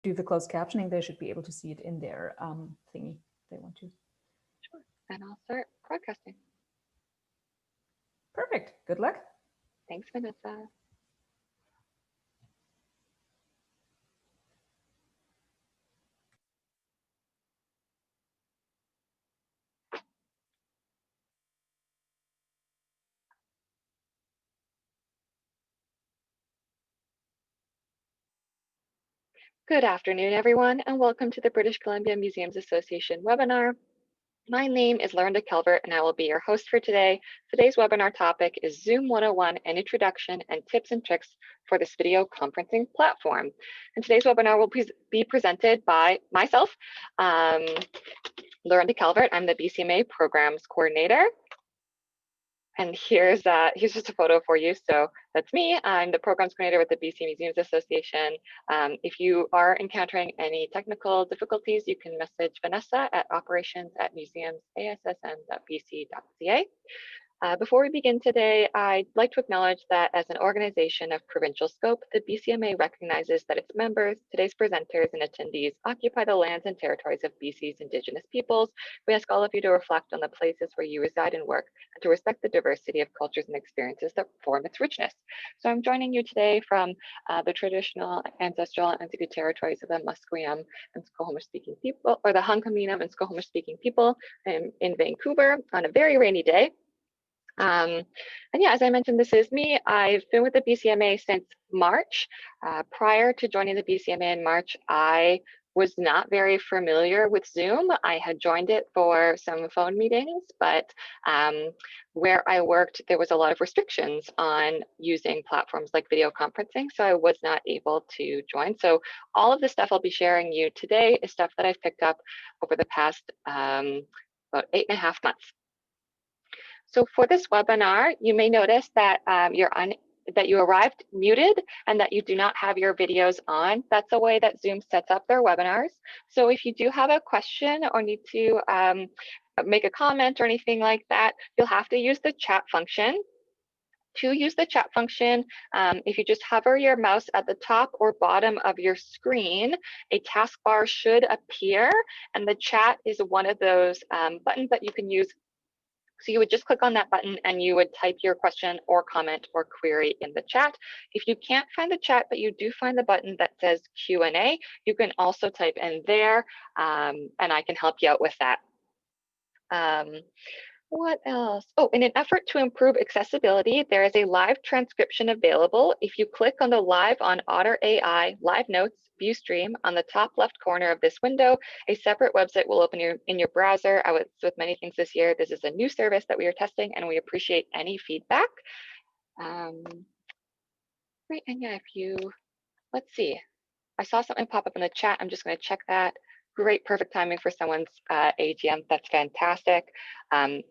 do the closed captioning, they should be able to see it in their thingy if they want to. Sure, and I'll start broadcasting. Perfect, good luck. Thanks, Vanessa. Good afternoon, everyone, and welcome to the British Columbia Museums Association webinar. My name is Lorenda Calvert, and I will be your host for today. Today's webinar topic is Zoom 101, an introduction and tips and tricks for this video conferencing platform. And today's webinar will be presented by myself, Lorenda Calvert. I'm the BCMA Programs Coordinator. And here's just a photo for you. So that's me. I'm the programs coordinator with the BC Museums Association. If you are encountering any technical difficulties, you can message Vanessa at operations@museumsassn.bc.ca. Before we begin today, I'd like to acknowledge that as an organization of provincial scope, the BCMA recognizes that its members, today's presenters and attendees occupy the lands and territories of BC's Indigenous peoples. We ask all of you to reflect on the places where you reside and work and to respect the diversity of cultures and experiences that form its richness. So I'm joining you today from the traditional, ancestral, and unceded territories of the Musqueam and Squamish speaking people, or the Hunkaminam and Squamish speaking people in Vancouver on a very rainy day. And yeah, as I mentioned, this is me. I've been with the BCMA since March. Prior to joining the BCMA in March, I was not very familiar with Zoom. I had joined it for some phone meetings, but where I worked, there was a lot of restrictions on using platforms like video conferencing, so I was not able to join. So all of the stuff I'll be sharing you today is stuff that I've picked up over the past about 8.5 months. So for this webinar, you may notice that that you arrived muted and that you do not have your videos on. That's a way that Zoom sets up their webinars. So if you do have a question or need to make a comment or anything like that, you'll have to use the chat function. To use the chat function, if you just hover your mouse at the top or bottom of your screen, a taskbar should appear, and the chat is one of those buttons that you can use. So you would just click on that button and you would type your question or comment or query in the chat. If you can't find the chat, but you do find the button that says Q&A, you can also type in there and I can help you out with that. What else? Oh, in an effort to improve accessibility, there is a live transcription available. If you click on the Live on Otter AI Live Notes View Stream on the top left corner of this window, a separate website will open in your browser. I was with many things this year. This is a new service that we are testing, and we appreciate any feedback. Right, and yeah, if you, let's see. I saw something pop up in the chat. I'm just going to check that. Great, perfect timing for someone's AGM. That's fantastic.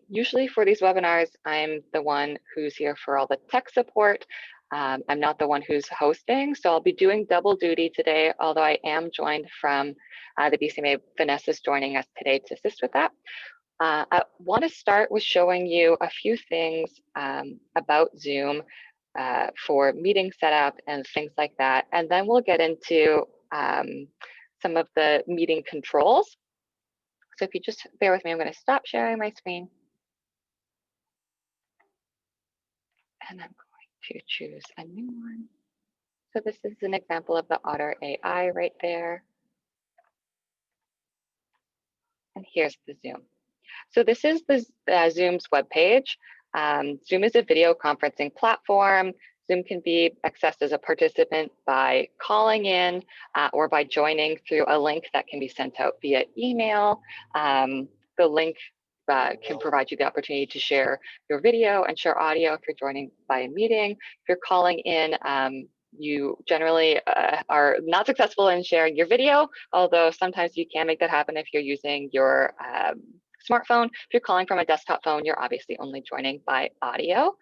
Usually for these webinars, I'm the one who's here for all the tech support. I'm not the one who's hosting, so I'll be doing double duty today, although I am joined from the BCMA. Vanessa's joining us today to assist with that. I want to start with showing you a few things about Zoom for meeting setup and things like that, and then we'll get into some of the meeting controls. So if you just bear with me, I'm going to stop sharing my screen. And I'm going to choose a new one. So this is an example of the Otter AI right there. And here's the Zoom. So this is the Zoom's webpage. Zoom is a video conferencing platform. Zoom can be accessed as a participant by calling in or by joining through a link that can be sent out via email. The link can provide you the opportunity to share your video and share audio if you're joining by a meeting. If you're calling in, you generally are not successful in sharing your video, although sometimes you can make that happen if you're using your smartphone. If you're calling from a desktop phone, you're obviously only joining by audio.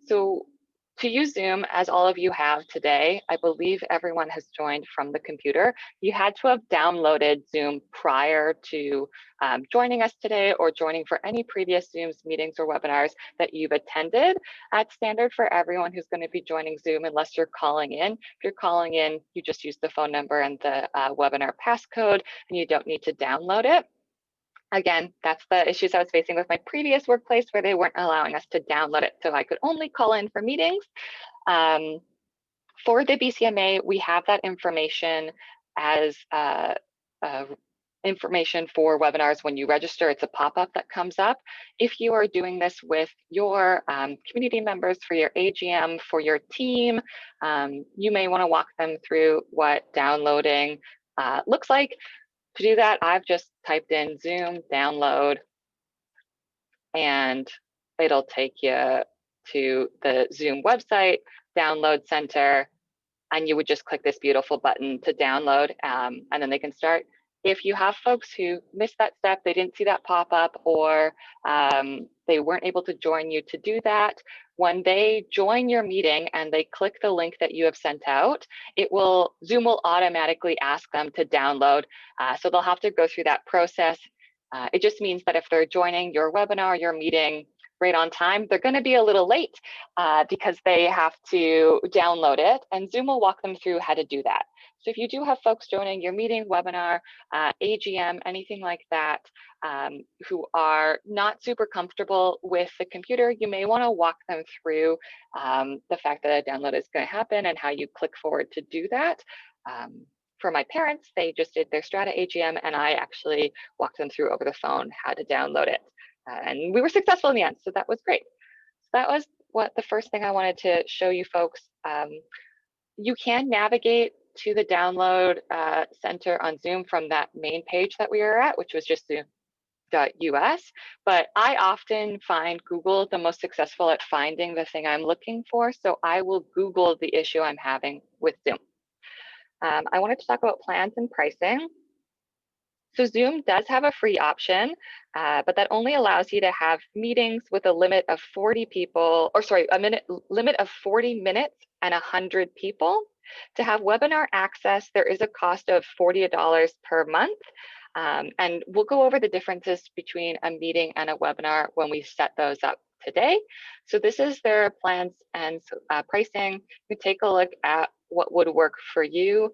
So To use Zoom, as all of you have today, I believe everyone has joined from the computer. You had to have downloaded Zoom prior to joining us today or joining for any previous Zooms, meetings, or webinars that you've attended. That's standard for everyone who's going to be joining Zoom unless you're calling in. If you're calling in, you just use the phone number and the webinar passcode, and you don't need to download it. Again, that's the issues I was facing with my previous workplace where they weren't allowing us to download it, so I could only call in for meetings. For the BCMA, we have that information as information for webinars. When you register, it's a pop-up that comes up. If you are doing this with your community members, for your AGM, for your team, you may want to walk them through what downloading looks like. To do that, I've just typed in Zoom download, and it'll take you to the Zoom website, download center, and you would just click this beautiful button to download, and then they can start. If you have folks who missed that step, they didn't see that pop up, or they weren't able to join you to do that, when they join your meeting and they click the link that you have sent out, Zoom will automatically ask them to download. So they'll have to go through that process. It just means that if they're joining your webinar, your meeting right on time, they're going to be a little late because they have to download it, and Zoom will walk them through how to do that. So if you do have folks joining your meeting, webinar, AGM, anything like that, who are not super comfortable with the computer, you may want to walk them through the fact that a download is going to happen and how you click forward to do that. For my parents, they just did their Strata AGM, and I actually walked them through over the phone how to download it. And we were successful in the end, so that was great. So that was the first thing I wanted to show you folks. You can navigate to the download center on Zoom from that main page that we were at, which was just Zoom.us. But I often find Google the most successful at finding the thing I'm looking for, so I will Google the issue I'm having with Zoom. I wanted to talk about plans and pricing. So Zoom does have a free option, but that only allows you to have meetings with a limit of 40 people, or sorry, limit of 40 minutes and 100 people. To have webinar access, there is a cost of $40 per month. And we'll go over the differences between a meeting and a webinar when we set those up today. So this is their plans and pricing. You take a look at what would work for you.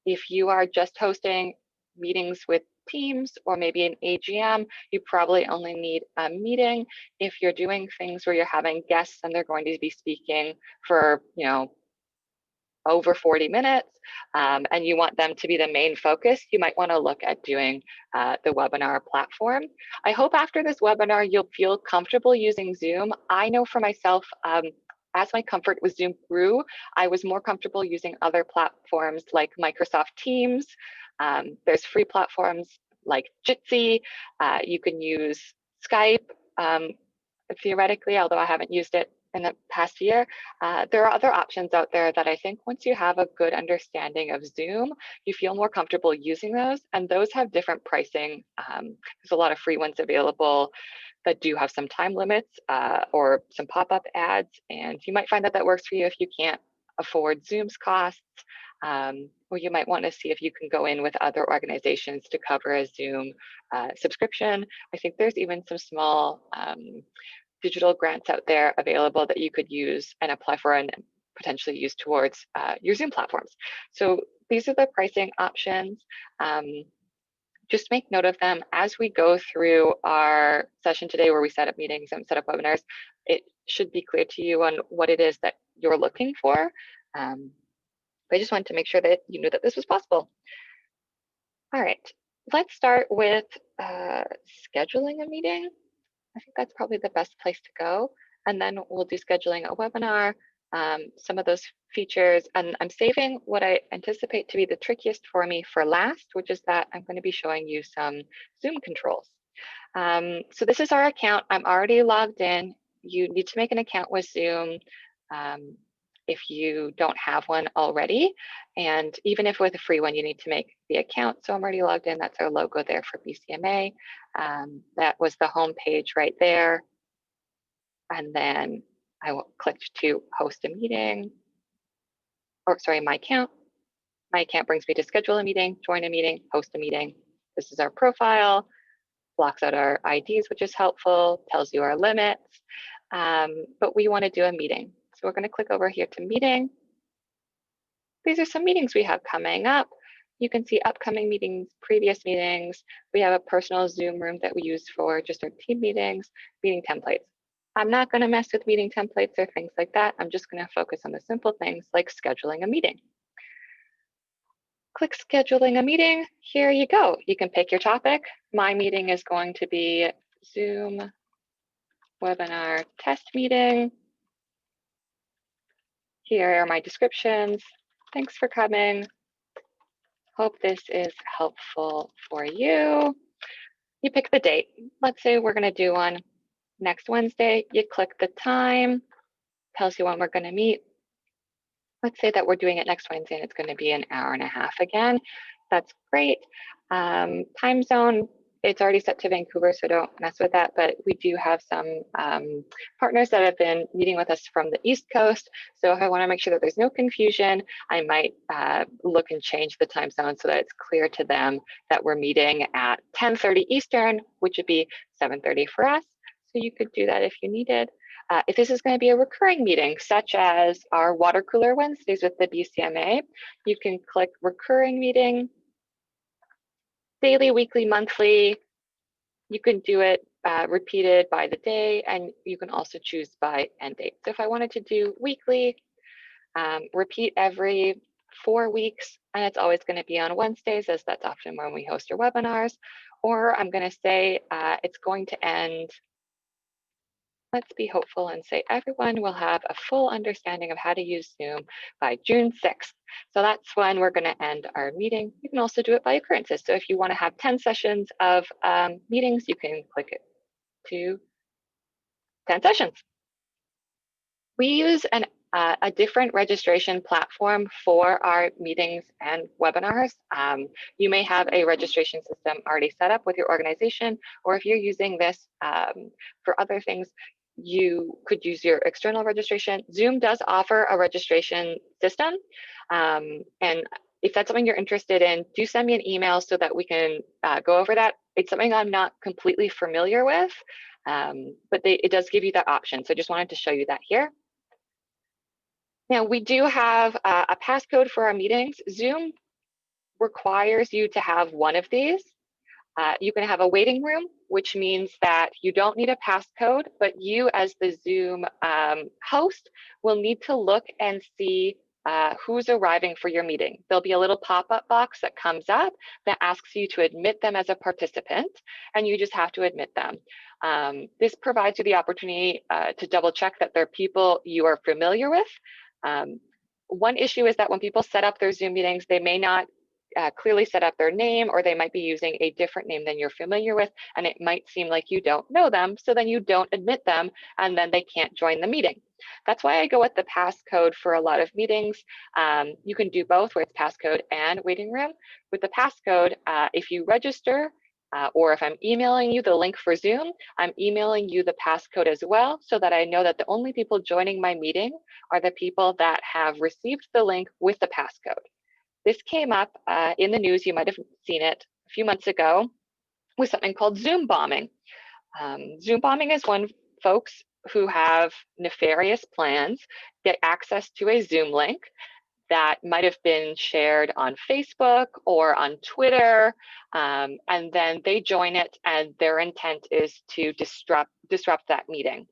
If you are just hosting meetings with teams or maybe an AGM, you probably only need a meeting. If you're doing things where you're having guests and they're going to be speaking for, over 40 minutes, and you want them to be the main focus, you might want to look at doing the webinar platform. I hope after this webinar, you'll feel comfortable using Zoom. I know for myself, as my comfort with Zoom grew, I was more comfortable using other platforms like Microsoft Teams. There's free platforms like Jitsi. You can use Skype, theoretically, although I haven't used it in the past year. There are other options out there that I think once you have a good understanding of Zoom, you feel more comfortable using those, and those have different pricing. There's a lot of free ones available that do have some time limits or some pop-up ads, and you might find that that works for you if you can't afford Zoom's costs, or you might want to see if you can go in with other organizations to cover a Zoom subscription. I think there's even some small digital grants out there available that you could use and apply for and potentially use towards your Zoom platforms. So these are the pricing options. Just make note of them as we go through our session today where we set up meetings and set up webinars. It should be clear to you on what it is that you're looking for. I just wanted to make sure that you knew that this was possible. All right, let's start with scheduling a meeting. I think that's probably the best place to go. And then we'll do scheduling a webinar, some of those features. And I'm saving what I anticipate to be the trickiest for me for last, which is that I'm going to be showing you some Zoom controls. So this is our account. I'm already logged in. You need to make an account with Zoom if you don't have one already. And even if with a free one, you need to make the account. So I'm already logged in. That's our logo there for BCMA. That was the home page right there. And then I clicked to host a meeting, or sorry, my account. My account brings me to schedule a meeting, join a meeting, host a meeting. This is our profile, blocks out our IDs, which is helpful, tells you our limits, but we want to do a meeting. So we're going to click over here to meeting. These are some meetings we have coming up. You can see upcoming meetings, previous meetings. We have a personal Zoom room that we use for just our team meetings, meeting templates. I'm not going to mess with meeting templates or things like that. I'm just going to focus on the simple things like scheduling a meeting. Click scheduling a meeting. Here you go. You can pick your topic. My meeting is going to be Zoom webinar test meeting. Here are my descriptions. Thanks for coming. Hope this is helpful for you. You pick the date. Let's say we're going to do one next Wednesday. You click the time, tells you when we're going to meet. Let's say that we're doing it next Wednesday and it's going to be an hour and a half again. That's great. Time zone, it's already set to Vancouver, so don't mess with that. But we do have some partners that have been meeting with us from the East Coast. So if I want to make sure that there's no confusion, I might look and change the time zone so that it's clear to them that we're meeting at 10:30 Eastern, which would be 7:30 for us. So you could do that if you needed. If this is going to be a recurring meeting, such as our water cooler Wednesdays with the BCMA, you can click recurring meeting, daily, weekly, monthly. You can do it repeated by the day, and you can also choose by end date. So if I wanted to do weekly, repeat every 4 weeks, and it's always going to be on Wednesdays, as that's often when we host our webinars, or I'm going to say it's going to end. Let's be hopeful and say everyone will have a full understanding of how to use Zoom by June 6th. So that's when we're going to end our meeting. You can also do it by occurrences. So if you want to have 10 sessions of meetings, you can click it to 10 sessions. We use a different registration platform for our meetings and webinars. You may have a registration system already set up with your organization, or if you're using this for other things, you could use your external registration. Zoom does offer a registration system. And if that's something you're interested in, do send me an email so that we can go over that. It's something I'm not completely familiar with, but it does give you that option. So I just wanted to show you that here. Now, we do have a passcode for our meetings. Zoom requires you to have one of these. You can have a waiting room, which means that you don't need a passcode, but you as the Zoom host will need to look and see who's arriving for your meeting. There'll be a little pop-up box that comes up that asks you to admit them as a participant, and you just have to admit them. This provides you the opportunity to double check that they're people you are familiar with. One issue is that when people set up their Zoom meetings, they may not clearly set up their name, or they might be using a different name than you're familiar with, and it might seem like you don't know them, so then you don't admit them, and then they can't join the meeting. That's why I go with the passcode for a lot of meetings. You can do both, where it's passcode and waiting room. With the passcode, if you register, or if I'm emailing you the link for Zoom, I'm emailing you the passcode as well, so that I know that the only people joining my meeting are the people that have received the link with the passcode. This came up in the news, you might have seen it a few months ago, with something called Zoom bombing. Zoom bombing is when folks who have nefarious plans get access to a Zoom link that might have been shared on Facebook or on Twitter, and then they join it, and their intent is to disrupt that meeting.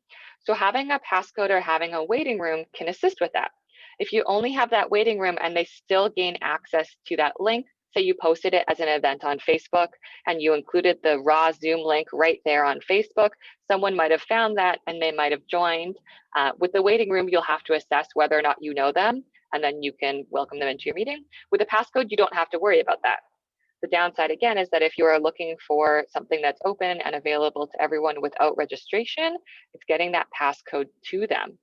So having a passcode or having a waiting room can assist with that. If you only have that waiting room and they still gain access to that link, say you posted it as an event on Facebook and you included the raw Zoom link right there on Facebook, someone might have found that and they might have joined. With the waiting room, you'll have to assess whether or not you know them, and then you can welcome them into your meeting. With a passcode, you don't have to worry about that. The downside, again, is that if you are looking for something that's open and available to everyone without registration, it's getting that passcode to them.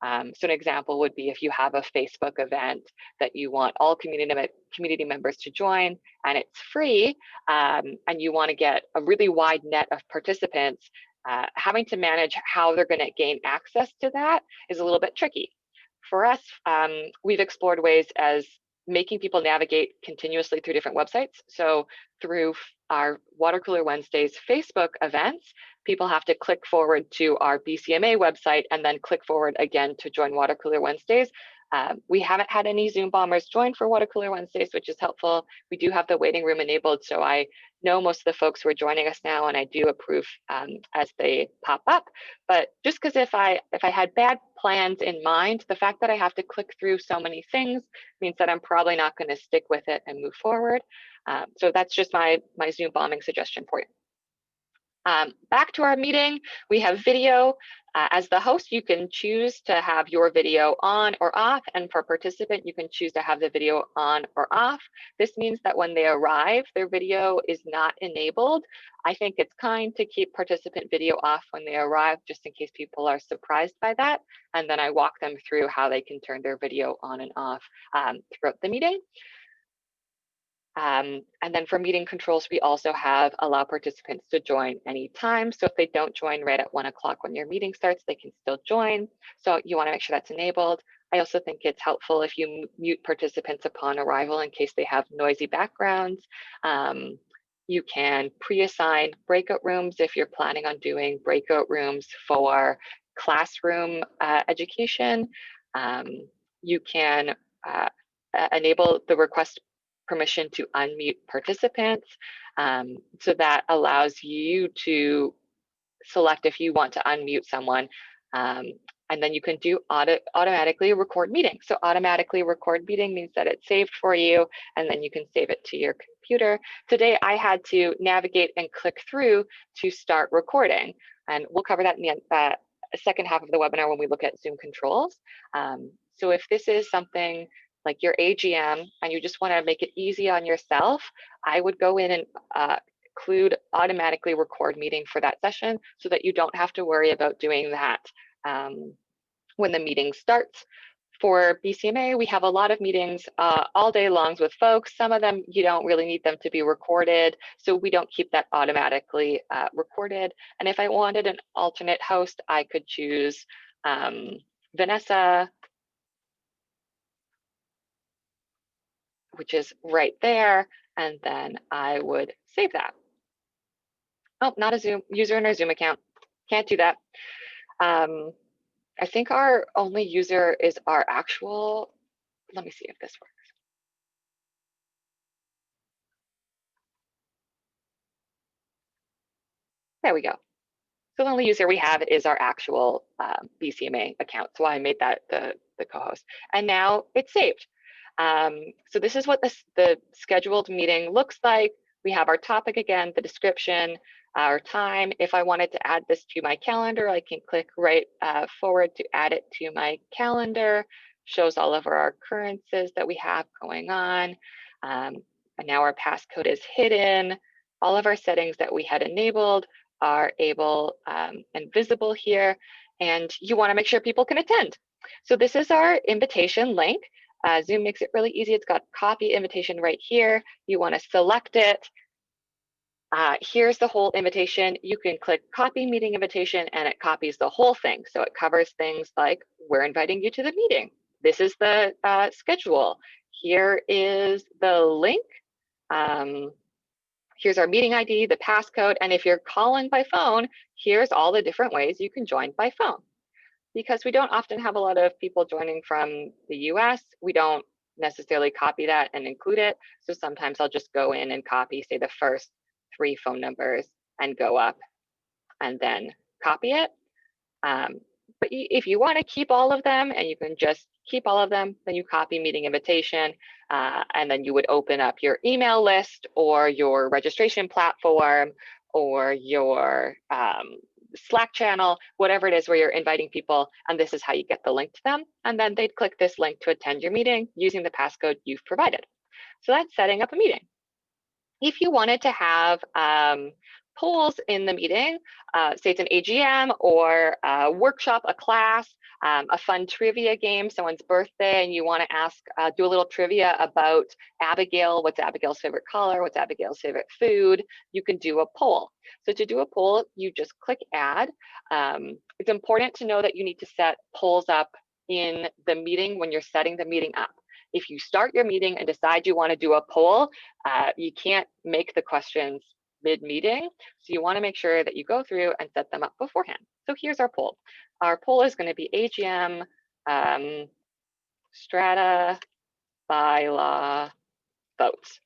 So an example would be if you have a Facebook event that you want all community members to join, and it's free, and you want to get a really wide net of participants, having to manage how they're going to gain access to that is a little bit tricky. For us, we've explored ways as making people navigate continuously through different websites. So through our Water Cooler Wednesdays Facebook events, people have to click forward to our BCMA website and then click forward again to join Water Cooler Wednesdays. We haven't had any Zoom bombers join for Water Cooler Wednesdays, which is helpful. We do have the waiting room enabled, so I know most of the folks who are joining us now, and I do approve as they pop up. But just because if I had bad plans in mind, the fact that I have to click through so many things means that I'm probably not going to stick with it and move forward. So that's just my Zoom bombing suggestion for you. Back to our meeting, we have video. As the host, you can choose to have your video on or off, and for participant, you can choose to have the video on or off. This means that when they arrive, their video is not enabled. I think it's kind to keep participant video off when they arrive, just in case people are surprised by that. And then I walk them through how they can turn their video on and off throughout the meeting. And then for meeting controls, we also have allow participants to join anytime. So if they don't join right at 1 o'clock when your meeting starts, they can still join. So you want to make sure that's enabled. I also think it's helpful if you mute participants upon arrival in case they have noisy backgrounds. You can pre-assign breakout rooms if you're planning on doing breakout rooms for classroom education. You can enable the request permission to unmute participants. So that allows you to select if you want to unmute someone. And then you can do automatically record meeting. So automatically record meeting means that it's saved for you, and then you can save it to your computer. Today, I had to navigate and click through to start recording. And we'll cover that in the second half of the webinar when we look at Zoom controls. So if this is something like your AGM and you just want to make it easy on yourself, I would go in and include automatically record meeting for that session so that you don't have to worry about doing that when the meeting starts. For BCMA, we have a lot of meetings all day long with folks. Some of them, you don't really need them to be recorded, so we don't keep that automatically recorded. And if I wanted an alternate host, I could choose Vanessa, which is right there, and then I would save that. Oh, not a Zoom user in our Zoom account. Can't do that. I think our only user is our actual. Let me see if this works. There we go. So the only user we have is our actual BCMA account. So I made that the co-host, and now it's saved. So this is what the scheduled meeting looks like. We have our topic again, the description, our time. If I wanted to add this to my calendar, I can click right forward to add it to my calendar. Shows all of our occurrences that we have going on. And now our passcode is hidden. All of our settings that we had enabled are able and visible here. And you want to make sure people can attend. So this is our invitation link. Zoom makes it really easy. It's got copy invitation right here. You want to select it. Here's the whole invitation. You can click copy meeting invitation and it copies the whole thing. So it covers things like we're inviting you to the meeting. This is the schedule. Here is the link. Here's our meeting ID, the passcode. And if you're calling by phone, here's all the different ways you can join by phone. Because we don't often have a lot of people joining from the US, we don't necessarily copy that and include it. So sometimes I'll just go in and copy, say, the first 3 phone numbers and go up and then copy it. But if you want to keep all of them and you can just keep all of them, then you copy meeting invitation, and then you would open up your email list or your registration platform or your Slack channel, whatever it is where you're inviting people, and this is how you get the link to them. And then they'd click this link to attend your meeting using the passcode you've provided. So that's setting up a meeting. If you wanted to have polls in the meeting, say it's an AGM or a workshop, a class, a fun trivia game, someone's birthday, and you want to ask, do a little trivia about Abigail. What's Abigail's favorite color? What's Abigail's favorite food? You can do a poll. So to do a poll, you just click add. It's important to know that you need to set polls up in the meeting when you're setting the meeting up. If you start your meeting and decide you want to do a poll, you can't make the questions mid-meeting. So you want to make sure that you go through and set them up beforehand. So here's our poll. Our poll is going to be AGM strata bylaw votes.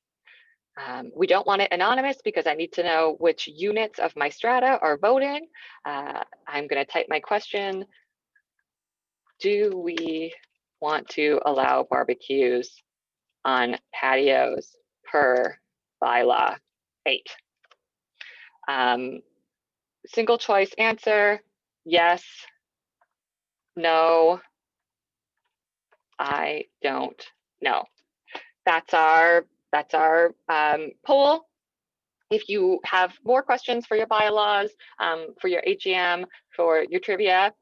We don't want it anonymous because I need to know which units of my strata are voting. I'm going to type my question. Do we want to allow barbecues on patios per bylaw 8? Single choice answer, yes, no, I don't know. That's our poll. If you have more questions for your bylaws, for your AGM, for your trivia,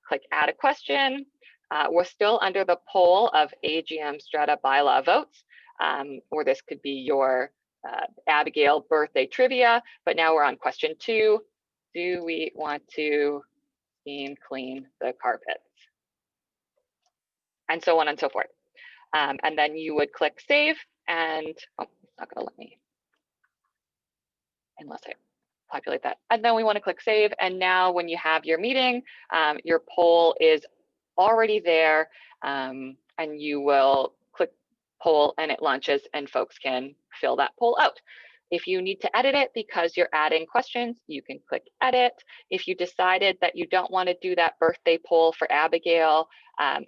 click add a question. We're still under the poll of AGM strata bylaw votes, or this could be your Abigail birthday trivia, but now we're on question 2. Do we want to steam clean the carpets? And so on and so forth. And then you would click save, and it's not going to let me unless I populate that. And then we want to click save. And now when you have your meeting, your poll is already there, and you will click poll and it launches and folks can fill that poll out. If you need to edit it because you're adding questions, you can click edit. If you decided that you don't want to do that birthday poll for Abigail,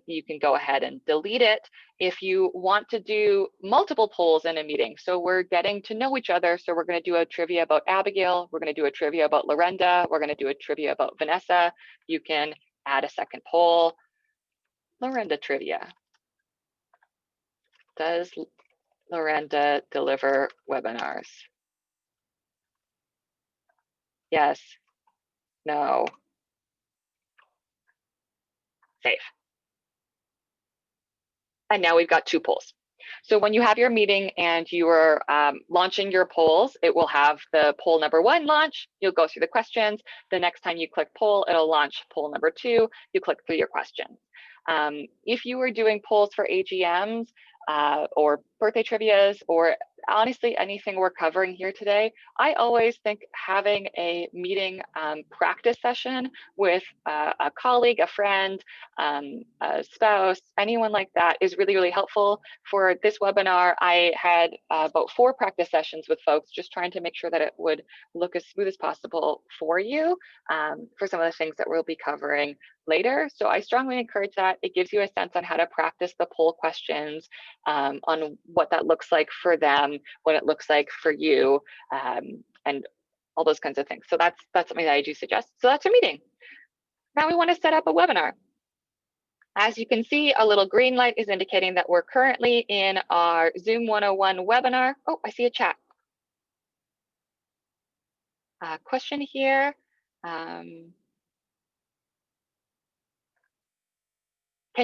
you can go ahead and delete it. If you want to do multiple polls in a meeting, so we're getting to know each other, so we're going to do a trivia about Abigail, we're going to do a trivia about Lorenda, we're going to do a trivia about Vanessa, you can add a second poll. Lorenda trivia. Does Lorenda deliver webinars? Yes, no, save. And now we've got 2 polls. So when you have your meeting and you are launching your polls, it will have the poll number 1 launch. You'll go through the questions. The next time you click poll, it'll launch poll number 2. You click through your questions. If you were doing polls for AGMs or birthday trivias, or honestly anything we're covering here today, I always think having a meeting practice session with a colleague, a friend, a spouse, anyone like that is really, really helpful. For this webinar, I had about 4 practice sessions with folks, just trying to make sure that it would look as smooth as possible for you for some of the things that we'll be covering later. So I strongly encourage that. It gives you a sense on how to practice the poll questions, on what that looks like for them, what it looks like for you, and all those kinds of things. So that's something that I do suggest. So that's a meeting. Now we want to set up a webinar. As you can see, a little green light is indicating that we're currently in our Zoom 101 webinar. Oh, I see a chat. Question here. Can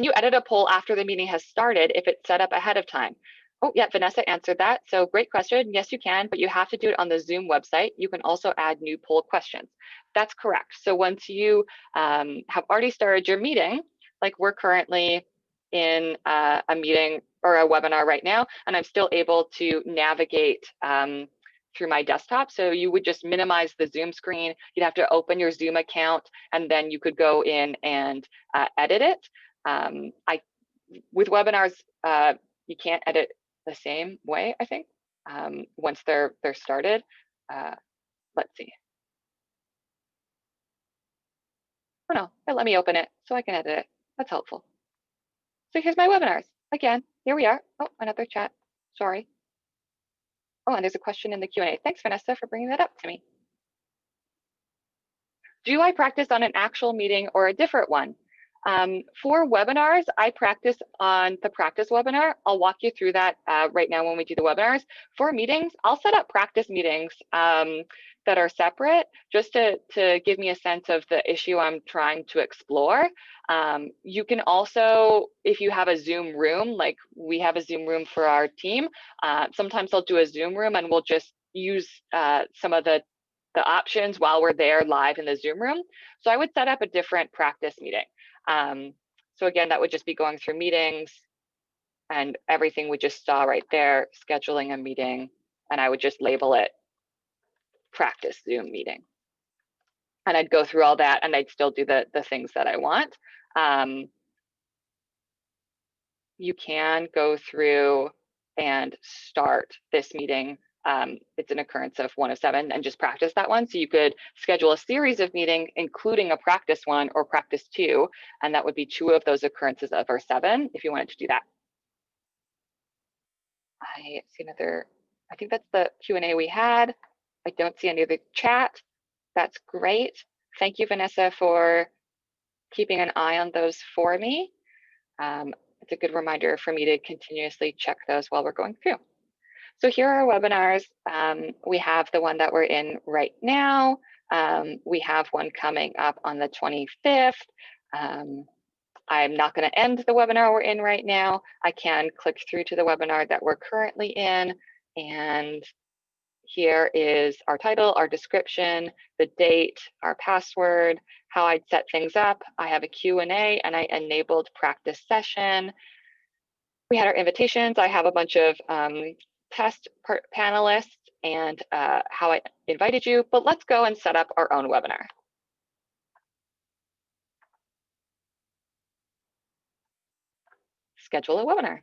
you edit a poll after the meeting has started if it's set up ahead of time? Oh, yeah, Vanessa answered that. So great question. Yes, you can, but you have to do it on the Zoom website. You can also add new poll questions. That's correct. So once you have already started your meeting, like we're currently in a meeting or a webinar right now, and I'm still able to navigate through my desktop. So you would just minimize the Zoom screen. You'd have to open your Zoom account, and then you could go in and edit it. With webinars, you can't edit the same way, I think, once they're started. Let's see. Oh no, it let me open it so I can edit it. That's helpful. So here's my webinars. Again, here we are. Oh, another chat. Sorry. Oh, and there's a question in the Q&A. Thanks, Vanessa, for bringing that up to me. Do I practice on an actual meeting or a different one? For webinars, I practice on the practice webinar. I'll walk you through that right now when we do the webinars. For meetings, I'll set up practice meetings that are separate just to give me a sense of the issue I'm trying to explore. You can also, if you have a Zoom room, like we have a Zoom room for our team, sometimes I'll do a Zoom room and we'll just use some of the options while we're there live in the Zoom room. So I would set up a different practice meeting. So again, that would just be going through meetings and everything we just saw right there, scheduling a meeting, and I would just label it practice Zoom meeting. And I'd go through all that and I'd still do the things that I want. You can go through and start this meeting. It's an occurrence of 1 of 7 and just practice that one. So you could schedule a series of meetings, including a practice 1 or practice 2, and that would be 2 of those occurrences of our 7 if you wanted to do that. I see another, I think that's the Q&A we had. I don't see any of the chat. That's great. Thank you, Vanessa, for keeping an eye on those for me. It's a good reminder for me to continuously check those while we're going through. So here are our webinars. We have the one that we're in right now. We have one coming up on the 25th. I'm not going to end the webinar we're in right now. I can click through to the webinar that we're currently in. And here is our title, our description, the date, our password, how I'd set things up. I have a Q&A and I enabled practice session. We had our invitations. I have a bunch of test panelists and how I invited you, but let's go and set up our own webinar. Schedule a webinar.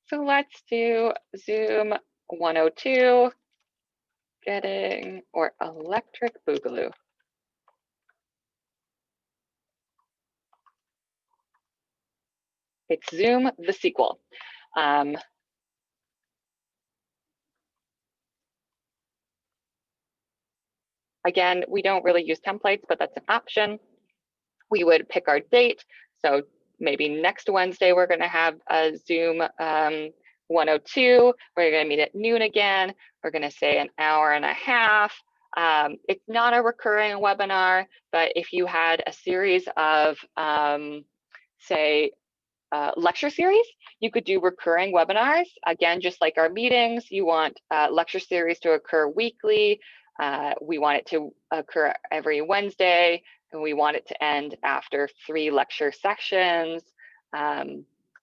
So let's do Zoom 102, getting, or electric boogaloo. It's Zoom, the sequel. Again, we don't really use templates, but that's an option. We would pick our date. So maybe next Wednesday, we're going to have a Zoom 102. We're going to meet at noon again. We're going to say an hour and a half. It's not a recurring webinar, but if you had a series of, say, lecture series, you could do recurring webinars. Again, just like our meetings, you want lecture series to occur weekly. We want it to occur every Wednesday, and we want it to end after 3 lecture sections.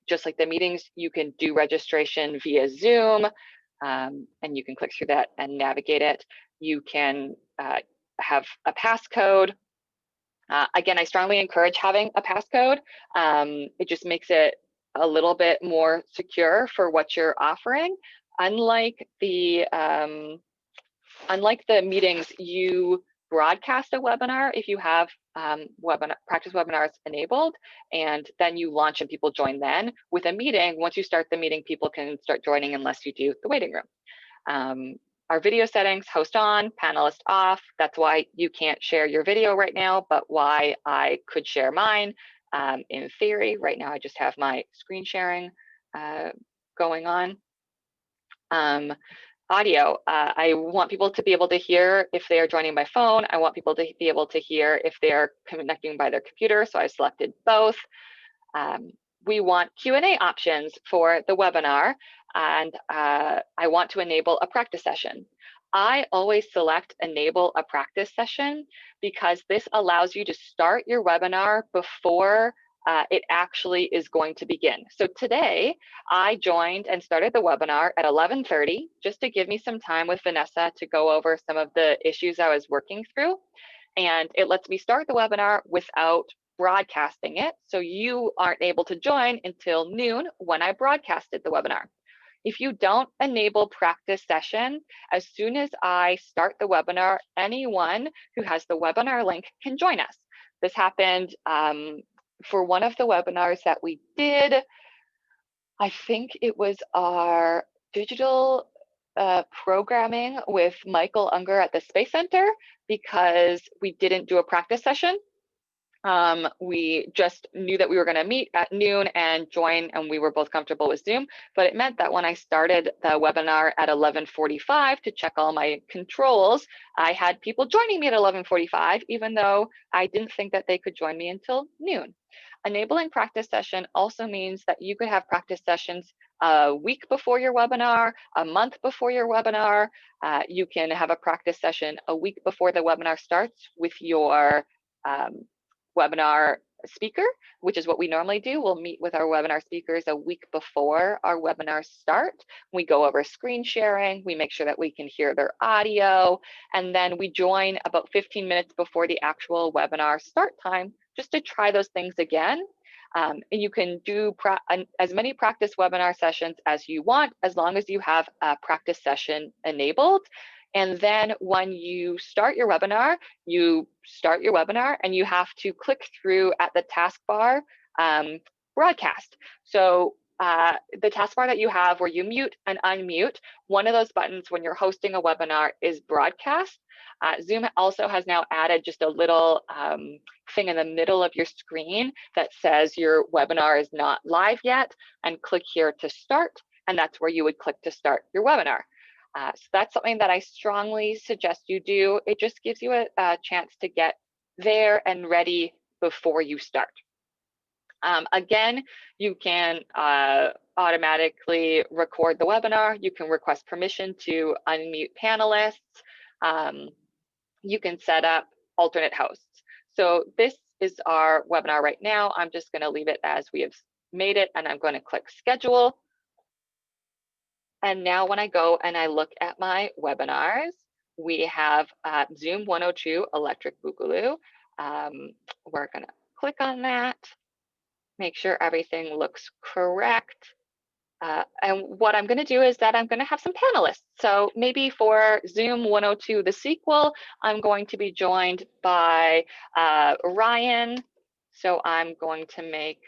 Just like the meetings, you can do registration via Zoom, and you can click through that and navigate it. You can have a passcode. Again, I strongly encourage having a passcode. It just makes it a little bit more secure for what you're offering. Unlike the meetings, you broadcast a webinar if you have practice webinars enabled, and then you launch and people join then. With a meeting, once you start the meeting, people can start joining unless you do the waiting room. Our video settings, host on, panelist off. That's why you can't share your video right now, but why I could share mine. In theory, right now I just have my screen sharing going on. Audio, I want people to be able to hear if they are joining by phone. I want people to be able to hear if they are connecting by their computer, so I selected both. We want Q&A options for the webinar, and I want to enable a practice session. I always select enable a practice session because this allows you to start your webinar before it actually is going to begin. So today I joined and started the webinar at 11:30 just to give me some time with Vanessa to go over some of the issues I was working through. And it lets me start the webinar without broadcasting it. So you aren't able to join until noon when I broadcasted the webinar. If you don't enable practice session, as soon as I start the webinar, anyone who has the webinar link can join us. This happened for one of the webinars that we did. I think it was our digital programming with Michael Unger at the Space Center, because we didn't do a practice session. We just knew that we were going to meet at noon and join, and we were both comfortable with Zoom. But it meant that when I started the webinar at 11:45 to check all my controls, I had people joining me at 11:45, even though I didn't think that they could join me until noon. Enabling practice session also means that you could have practice sessions a week before your webinar, a month before your webinar. You can have a practice session a week before the webinar starts with your webinar speaker, which is what we normally do. We'll meet with our webinar speakers a week before our webinars start. We go over screen sharing, we make sure that we can hear their audio, and then we join about 15 minutes before the actual webinar start time just to try those things again. And you can do as many practice webinar sessions as you want, as long as you have a practice session enabled. And then when you start your webinar, and you have to click through at the taskbar broadcast. So the taskbar that you have where you mute and unmute, one of those buttons when you're hosting a webinar is broadcast. Zoom also has now added just a little thing in the middle of your screen that says your webinar is not live yet, and click here to start, and that's where you would click to start your webinar. So that's something that I strongly suggest you do. It just gives you a chance to get there and ready before you start. Again, you can automatically record the webinar. You can request permission to unmute panelists. You can set up alternate hosts. So this is our webinar right now. I'm just going to leave it as we have made it, and I'm going to click schedule. And now when I go and I look at my webinars, we have Zoom 102 Electric Boogaloo. We're going to click on that, make sure everything looks correct. And what I'm going to do is that I'm going to have some panelists. So maybe for Zoom 102, the sequel, I'm going to be joined by Ryan. So I'm going to make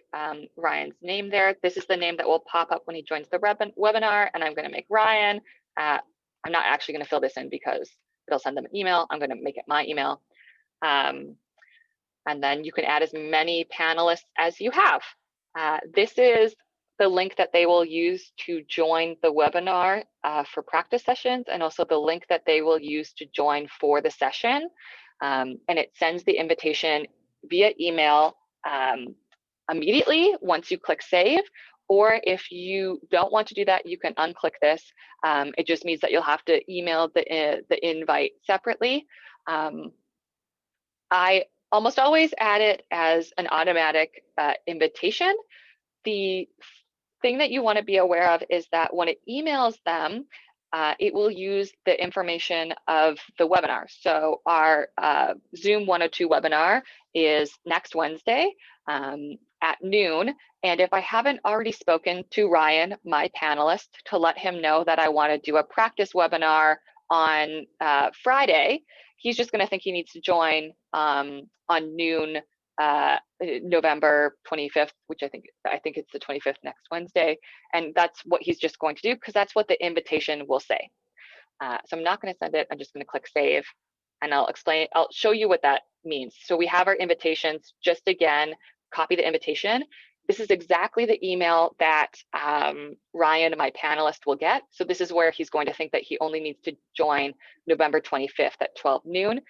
Ryan's name there. This is the name that will pop up when he joins the webinar, and I'm going to make Ryan. I'm not actually going to fill this in because it'll send them an email. I'm going to make it my email. And then you can add as many panelists as you have. This is the link that they will use to join the webinar for practice sessions, and also the link that they will use to join for the session. And it sends the invitation via email immediately once you click save. Or if you don't want to do that, you can unclick this. It just means that you'll have to email the invite separately. I almost always add it as an automatic invitation. The thing that you want to be aware of is that when it emails them, it will use the information of the webinar. So our Zoom 102 webinar is next Wednesday at noon. And if I haven't already spoken to Ryan, my panelist, to let him know that I want to do a practice webinar on Friday, he's just going to think he needs to join on noon November 25th, which I think it's the 25th next Wednesday, and that's what he's just going to do because that's what the invitation will say. So I'm not going to send it. I'm just going to click save, and I'll show you what that means. So we have our invitations. Just again, copy the invitation. This is exactly the email that Ryan, my panelist, will get. So this is where he's going to think that he only needs to join November 25th at 12 noon.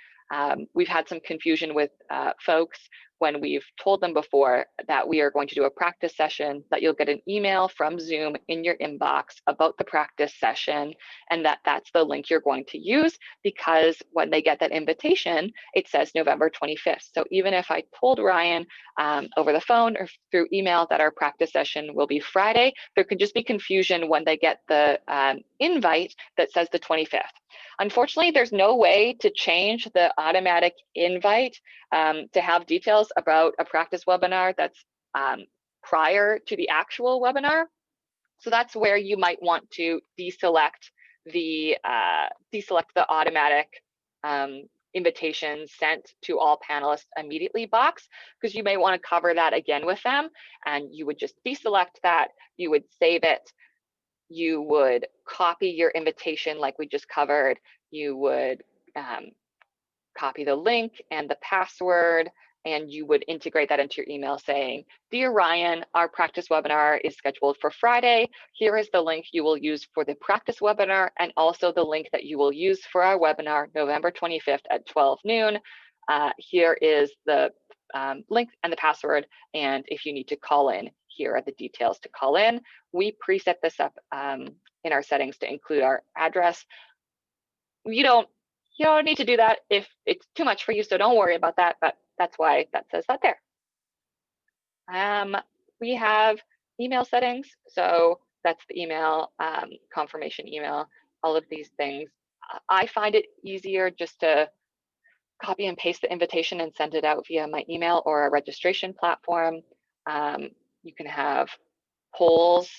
We've had some confusion with folks when we've told them before that we are going to do a practice session, that you'll get an email from Zoom in your inbox about the practice session, and that's the link you're going to use, because when they get that invitation, it says November 25th. So even if I told Ryan over the phone or through email that our practice session will be Friday, there could just be confusion when they get the invite that says the 25th. Unfortunately, there's no way to change the automatic invite to have details about a practice webinar that's prior to the actual webinar. So that's where you might want to deselect the automatic invitation sent to all panelists immediately box, because you may want to cover that again with them, and you would just deselect that. You would save it. You would copy your invitation like we just covered. You would copy the link and the password and you would integrate that into your email saying, "Dear Ryan, our practice webinar is scheduled for Friday. Here is the link you will use for the practice webinar, and also the link that you will use for our webinar November 25th at 12 noon. Here is the link and the password, and if you need to call in, here are the details to call in." We preset this up in our settings to include our address. You don't need to do that if it's too much for you, so don't worry about that, but that's why that says that there. We have email settings, so that's the email, confirmation email, all of these things. I find it easier just to copy and paste the invitation and send it out via my email or a registration platform. You can have polls,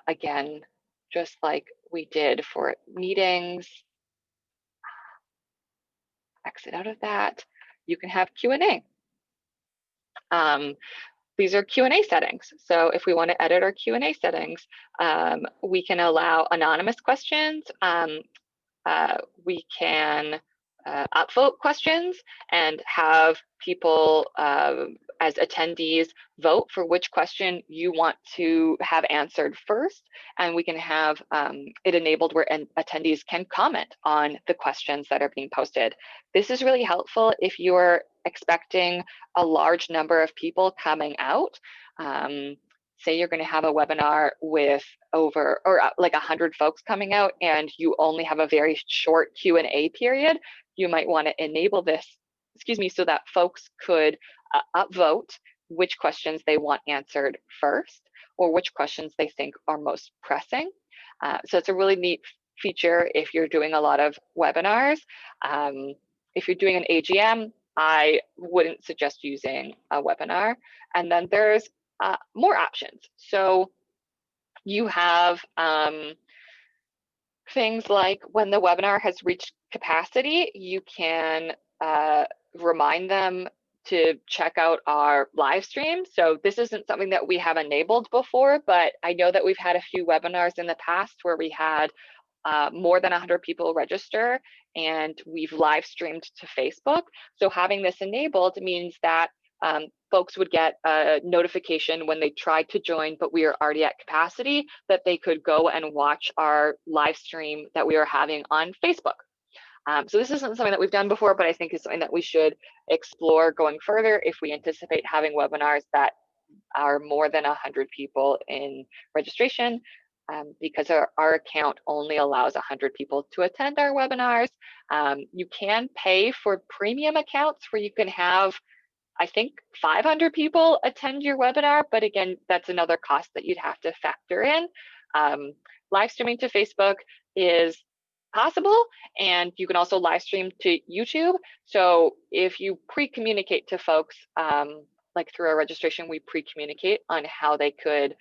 again, just like we did for meetings. Exit out of that. You can have Q&A. These are Q&A settings. So if we want to edit our Q&A settings, we can allow anonymous questions. We can upvote questions and have people as attendees vote for which question you want to have answered first. And we can have it enabled where attendees can comment on the questions that are being posted. This is really helpful if you're expecting a large number of people coming out. Say you're going to have a webinar with over or like 100 folks coming out, and you only have a very short Q&A period. You might want to enable this, so that folks could upvote which questions they want answered first, or which questions they think are most pressing. So it's a really neat feature if you're doing a lot of webinars. If you're doing an AGM, I wouldn't suggest using a webinar. And then there's more options. So you have things like when the webinar has reached capacity, you can remind them to check out our live stream. So this isn't something that we have enabled before, but I know that we've had a few webinars in the past where we had more than 100 people register, and we've live streamed to Facebook. So having this enabled means that folks would get a notification when they tried to join, but we are already at capacity, that they could go and watch our live stream that we are having on Facebook. So this isn't something that we've done before, but I think is something that we should explore going further if we anticipate having webinars that are more than 100 people in registration, because our account only allows 100 people to attend our webinars. You can pay for premium accounts where you can have, I think, 500 people attend your webinar, but again, that's another cost that you'd have to factor in. Live streaming to Facebook is possible, and you can also live stream to YouTube. So if you pre-communicate to folks, like through our registration, we pre-communicate on how they could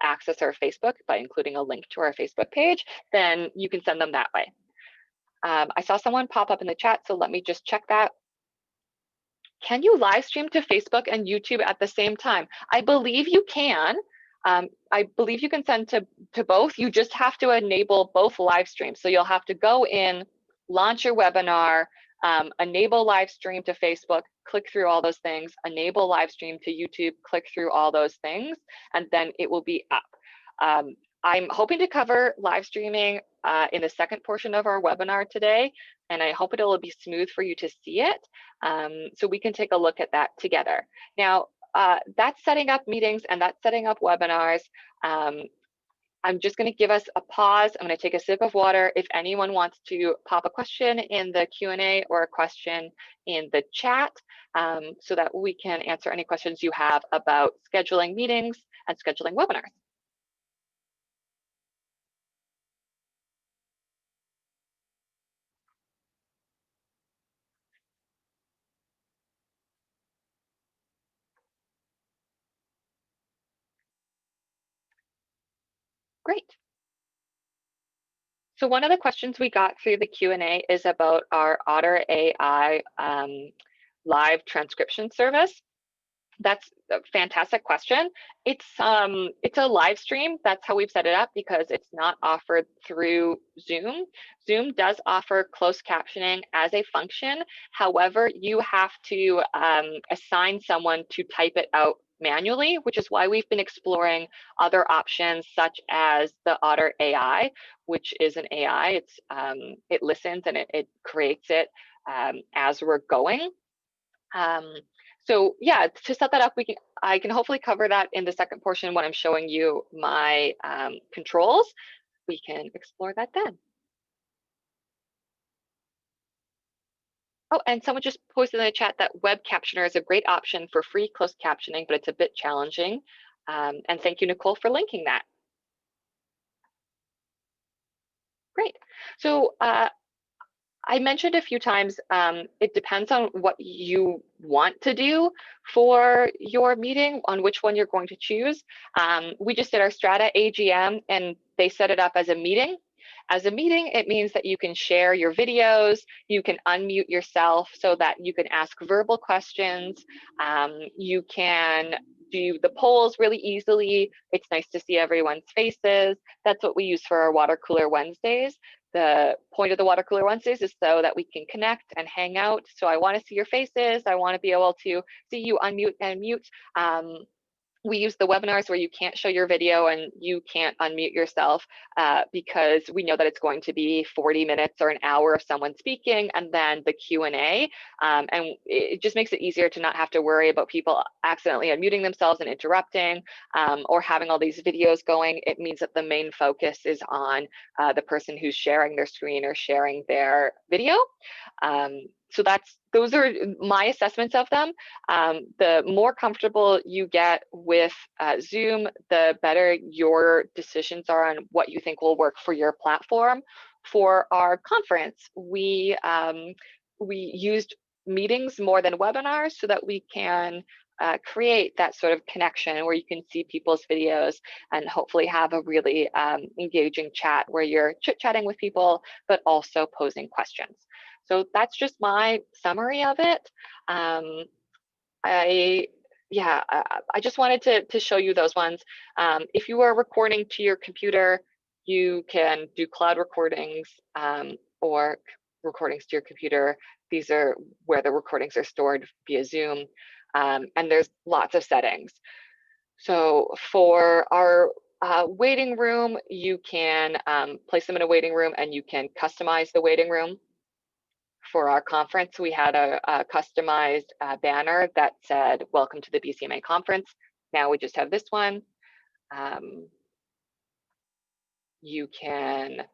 access our Facebook by including a link to our Facebook page, then you can send them that way. I saw someone pop up in the chat, so let me just check that. Can you live stream to Facebook and YouTube at the same time? I believe you can. I believe you can send to both. You just have to enable both live streams. So you'll have to go in, launch your webinar, enable live stream to Facebook, click through all those things, enable live stream to YouTube, click through all those things, and then it will be up. I'm hoping to cover live streaming in the second portion of our webinar today, and I hope it'll be smooth for you to see it, so we can take a look at that together. Now, that's setting up meetings and that's setting up webinars. I'm just going to give us a pause. I'm going to take a sip of water. If anyone wants to pop a question in the Q&A or a question in the chat, so that we can answer any questions you have about scheduling meetings and scheduling webinars. Great. So one of the questions we got through the Q&A is about our Otter AI live transcription service. That's a fantastic question. It's a live stream. That's how we've set it up because it's not offered through Zoom. Zoom does offer closed captioning as a function. However, you have to assign someone to type it out manually, which is why we've been exploring other options such as the Otter AI, which is an AI. It listens and it creates it as we're going. So yeah, to set that up, I can hopefully cover that in the second portion when I'm showing you my controls. We can explore that then. Oh, and someone just posted in the chat that Web Captioner is a great option for free closed captioning, but it's a bit challenging. And thank you, Nicole, for linking that. Great. So I mentioned a few times, it depends on what you want to do for your meeting, on which one you're going to choose. We just did our Strata AGM and they set it up as a meeting. As a meeting, it means that you can share your videos, you can unmute yourself so that you can ask verbal questions, you can do the polls really easily. It's nice to see everyone's faces. That's what we use for our Water Cooler Wednesdays. The point of the Water Cooler Wednesdays is so that we can connect and hang out. So I want to see your faces. I want to be able to see you unmute and mute. We use the webinars where you can't show your video and you can't unmute yourself because we know that it's going to be 40 minutes or an hour of someone speaking and then the Q&A. And it just makes it easier to not have to worry about people accidentally unmuting themselves and interrupting or having all these videos going. It means that the main focus is on the person who's sharing their screen or sharing their video. So those are my assessments of them. The more comfortable you get with Zoom, the better your decisions are on what you think will work for your platform. For our conference, we used meetings more than webinars so that we can create that sort of connection where you can see people's videos and hopefully have a really engaging chat where you're chit-chatting with people, but also posing questions. So that's just my summary of it. I just wanted to show you those ones. If you are recording to your computer, you can do cloud recordings or recordings to your computer. These are where the recordings are stored via Zoom. And there's lots of settings. So for our waiting room, you can place them in a waiting room and you can customize the waiting room. For our conference, we had a customized banner that said, "Welcome to the BCMA conference." Now we just have this one. You can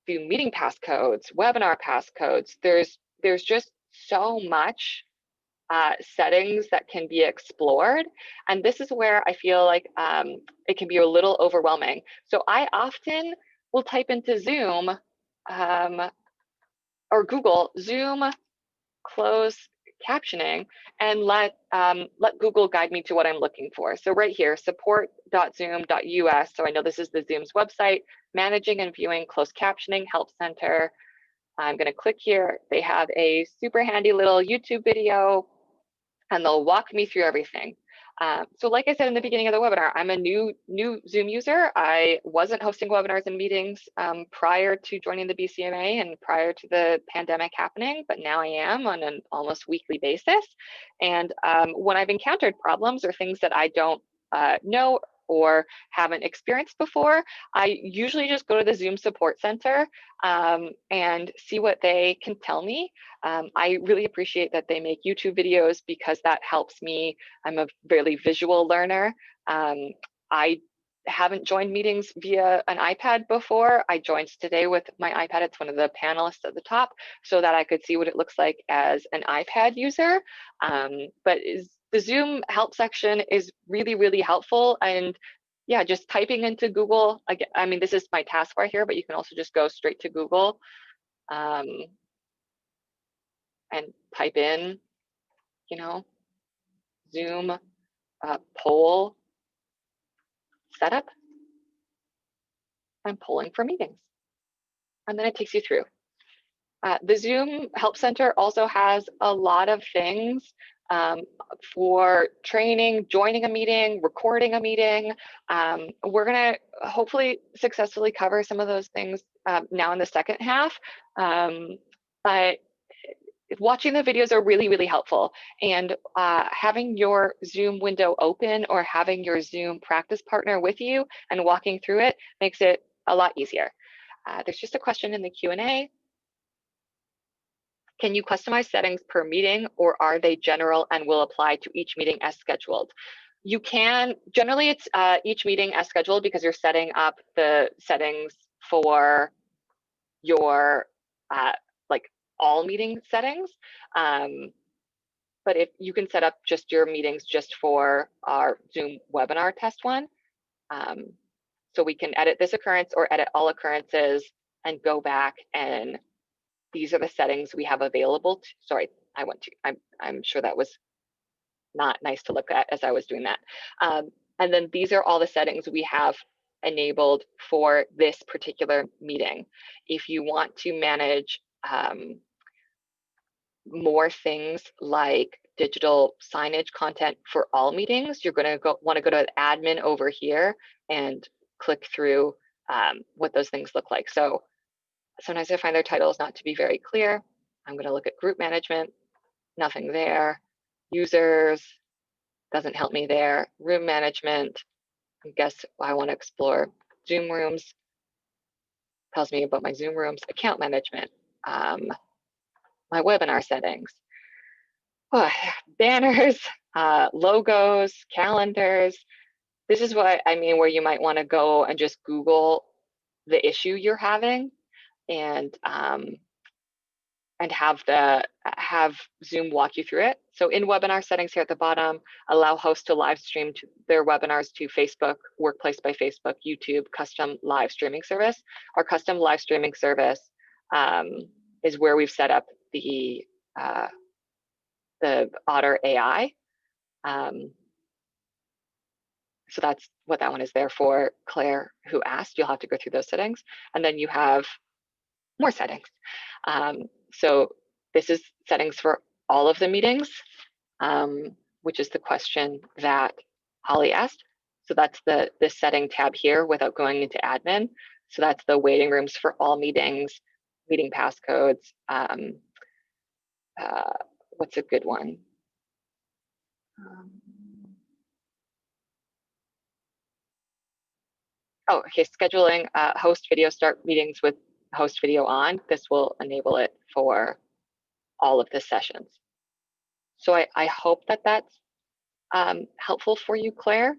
do meeting passcodes, webinar passcodes. There's just so much settings that can be explored. And this is where I feel like it can be a little overwhelming. So I often will type into Zoom or Google Zoom close captioning and let Google guide me to what I'm looking for. So right here, support.zoom.us. So I know this is the Zoom's website, managing and viewing closed captioning help center. I'm going to click here. They have a super handy little YouTube video and they'll walk me through everything. So like I said in the beginning of the webinar, I'm a new Zoom user. I wasn't hosting webinars and meetings prior to joining the BCMA and prior to the pandemic happening, but now I am on an almost weekly basis. And when I've encountered problems or things that I don't know or haven't experienced before, I usually just go to the Zoom support center and see what they can tell me. I really appreciate that they make YouTube videos because that helps me. I'm a very visual learner. I haven't joined meetings via an iPad before. I joined today with my iPad. It's one of the panelists at the top so that I could see what it looks like as an iPad user. But the Zoom help section is really, really helpful. And yeah, just typing into Google, I mean, this is my taskbar here, but you can also just go straight to Google and type in, you know, Zoom poll setup and polling for meetings. And then it takes you through. The Zoom Help Center also has a lot of things for training, joining a meeting, recording a meeting. We're going to hopefully successfully cover some of those things now in the second half. But watching the videos are really, really helpful. And having your Zoom window open or having your Zoom practice partner with you and walking through it makes it a lot easier. There's just a question in the Q&A. Can you customize settings per meeting, or are they general and will apply to each meeting as scheduled? You can, generally it's each meeting as scheduled because you're setting up the settings for your like all meeting settings. But if you can set up just your meetings just for our Zoom webinar test one. So we can edit this occurrence or edit all occurrences and go back, and these are the settings we have available. Sorry, I'm sure that was not nice to look at as I was doing that. And then these are all the settings we have enabled for this particular meeting. If you want to manage more things like digital signage content for all meetings, you're going to want to go to admin over here and click through what those things look like. So sometimes I find their titles not to be very clear. I'm going to look at group management, nothing there. Users, doesn't help me there. Room management, I guess I want to explore Zoom rooms, tells me about my Zoom rooms. Account management, my webinar settings, banners, logos, calendars. This is what I mean, where you might want to go and just Google the issue you're having and have Zoom walk you through it. So in webinar settings here at the bottom, allow hosts to live stream their webinars to Facebook, Workplace by Facebook, YouTube, custom live streaming service. Our custom live streaming service is where we've set up the Otter AI. So that's what that one is there for. Claire, who asked, you'll have to go through those settings. And then you have more settings. So this is settings for all of the meetings, which is the question that Holly asked. So that's this setting tab here without going into admin. So that's the waiting rooms for all meetings, meeting passcodes. What's a good one? Oh, okay, scheduling host video start meetings with host video on. This will enable it for all of the sessions. So I hope that that's helpful for you, Claire.